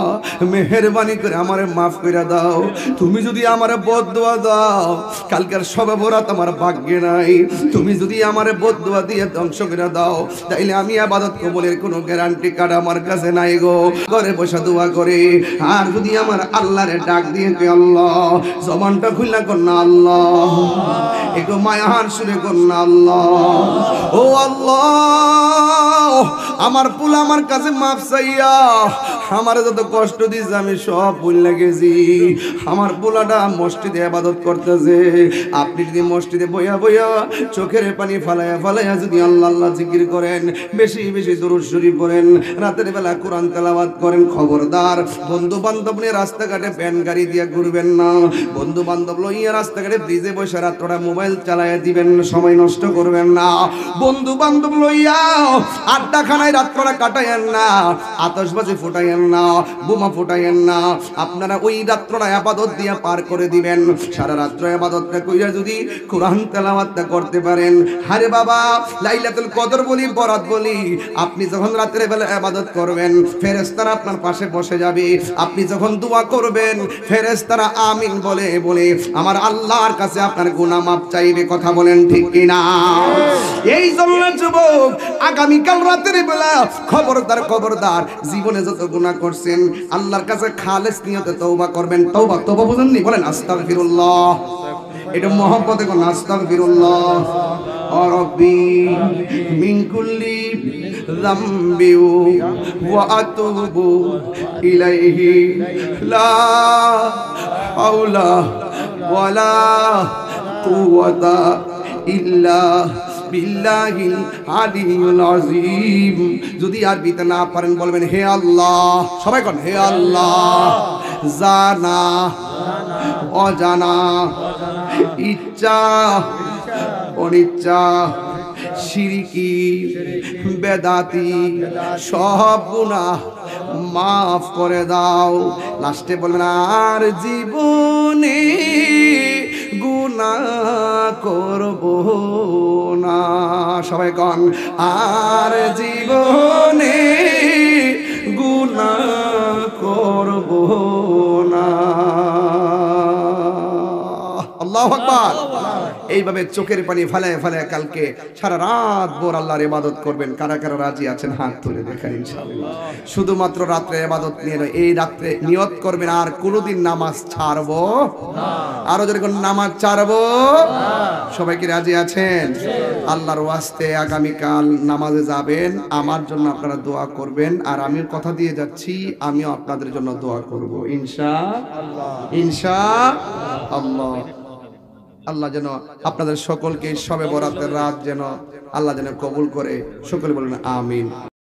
মেহেরবানি করে আমারে মাফ করে দাও। তুমি যদি আমারে বদদুয়া দাও, কালকের শবে বরাত আমার ভাগ্যে নাই, তুমি যদি আমারে বদদুয়া দিয়ে ধ্বংস করে দাও, তাইলে আমি ইবাদত কবুলের কোনো গ্যারান্টি কার্ড আমার কাছে নাই গো। ঘরে বসে দোয়া করে, আর যদি আমার আল্লাহরে ডাক দিয়ে কে আল্লাহ, জবানটা খুললা কর না আল্লাহ, একটু মায়ার সুরে কর না আল্লাহ, ও আল্লাহ, আমার পুল আমার কাছে মাফ চাইয়া, আমার যত কষ্ট দিয়েছে আমি সব ভুলে গেছি। আমার পোলাটা মসজিদে ইবাদত করতেছে, আপনি যদি মসজিদে বইয়া বইয়া চোখের পানি ফালাইয়া ফালাইয়া যদি আল্লাহ আল্লাহ জিকির করেন, বেশি বেশি দুরূদ শরীফ পড়েন, রাতের বেলা কোরআন তেলাওয়াত করেন, খবরদার বন্ধু বান্ধব নিয়ে রাস্তাঘাটে ভ্যান গাড়ি দিয়ে ঘুরবেন না। বন্ধু বান্ধব লইয়া রাস্তাঘাটে ব্রিজে বসে রাত্রটা মোবাইল চালাইয়া দিবেন, সময় নষ্ট করবেন না। বন্ধু বান্ধব লইয়া আড্ডাখানায় রাত্রটা কাটাইয়েন না, আতশবাজি ফুটাইয়েন না, বোমা ফুটাইয়েন না। আপনারা ওই রাত্রটা ইবাদত দিয়ে পার করে দিবেন। সারা রাত্র ইবাদতটা কইরা যদি কোরআন তেলাওয়াতটা করতে পারেন, আরে বাবা, লাইলাতুল কদর বলি, বরাত বলি, আপনি যখন রাতের বেলা ইবাদত করবেন, ফেরেশতারা আপনার পাশে বসে যাবে। আপনি যখন দোয়া করবেন, ফেরেশতারা আমিন বলে বলে আমার আল্লাহর কাছে আপনার গুনাহ মাফ চাইবে। কথা বলেন ঠিক কিনা? এই জন্য যুবক, আগামীকাল রাতের বেলা খবরদার খবরদার, জীবনে যত গুনাহ করছেন আল্লাহর কাছে খালেস নিয়তে তওবা করবেন। তওবা, তওবা বুঝেননি? বলেন আস্তাগফিরুল্লাহ। এটা মহব্বতে কোন আস্তাগফিরুল্লাহ ও রব্বি মিন কুল্লি যামবি ওয়া আতুবু ইলাইহি লা হাওলা ওয়ালা কুওয়াতা ইল্লা বিল্লাহিল আলিয়্যিল আযীম। যদি আরবিতে না পারেন বলবেন হে আল্লাহ, সবাই কোন হে আল্লাহ, জানা অজানা, ইচ্ছা অনিচ্ছা, শিরকি বেদাতি সব গুনাহ মাফ করে দাও। লাস্টে বলবেন আর জীবনে গুনাহ করব না। সবাই কন আর জীবনে গুনাহ করব না। আল্লাহু আকবার। এইভাবে চোখের পানি ফালায় ফালায় কালকে সারা রাত ভোর আল্লাহর ইবাদত করবেন। কারা কারা রাজি আছেন হাত তুলে দেখেন ইনশাআল্লাহ। শুধুমাত্র রাত্রে ইবাদত নিয়ে নয়, এই রাত্রে নিয়ত করবেন আর কোনোদিন নামাজ ছাড়বো না। আরো যদি কোন নামাজ ছাড়বো না। সবাই কি রাজি আছেন? আল্লাহর ওয়াস্তে আগামীকাল নামাজে যাবেন, আমার জন্য আপনারা দোয়া করবেন, আর আমিও কথা দিয়ে যাচ্ছি আমিও আপনাদের জন্য দোয়া করব ইনশাআল্লাহ। ইনশাআল্লাহ। আল্লাহ যেন আপনাদের সকলকে শবে বরাতের রাত যেন আল্লাহ যেন কবুল করে। সকলে বলেন আমিন।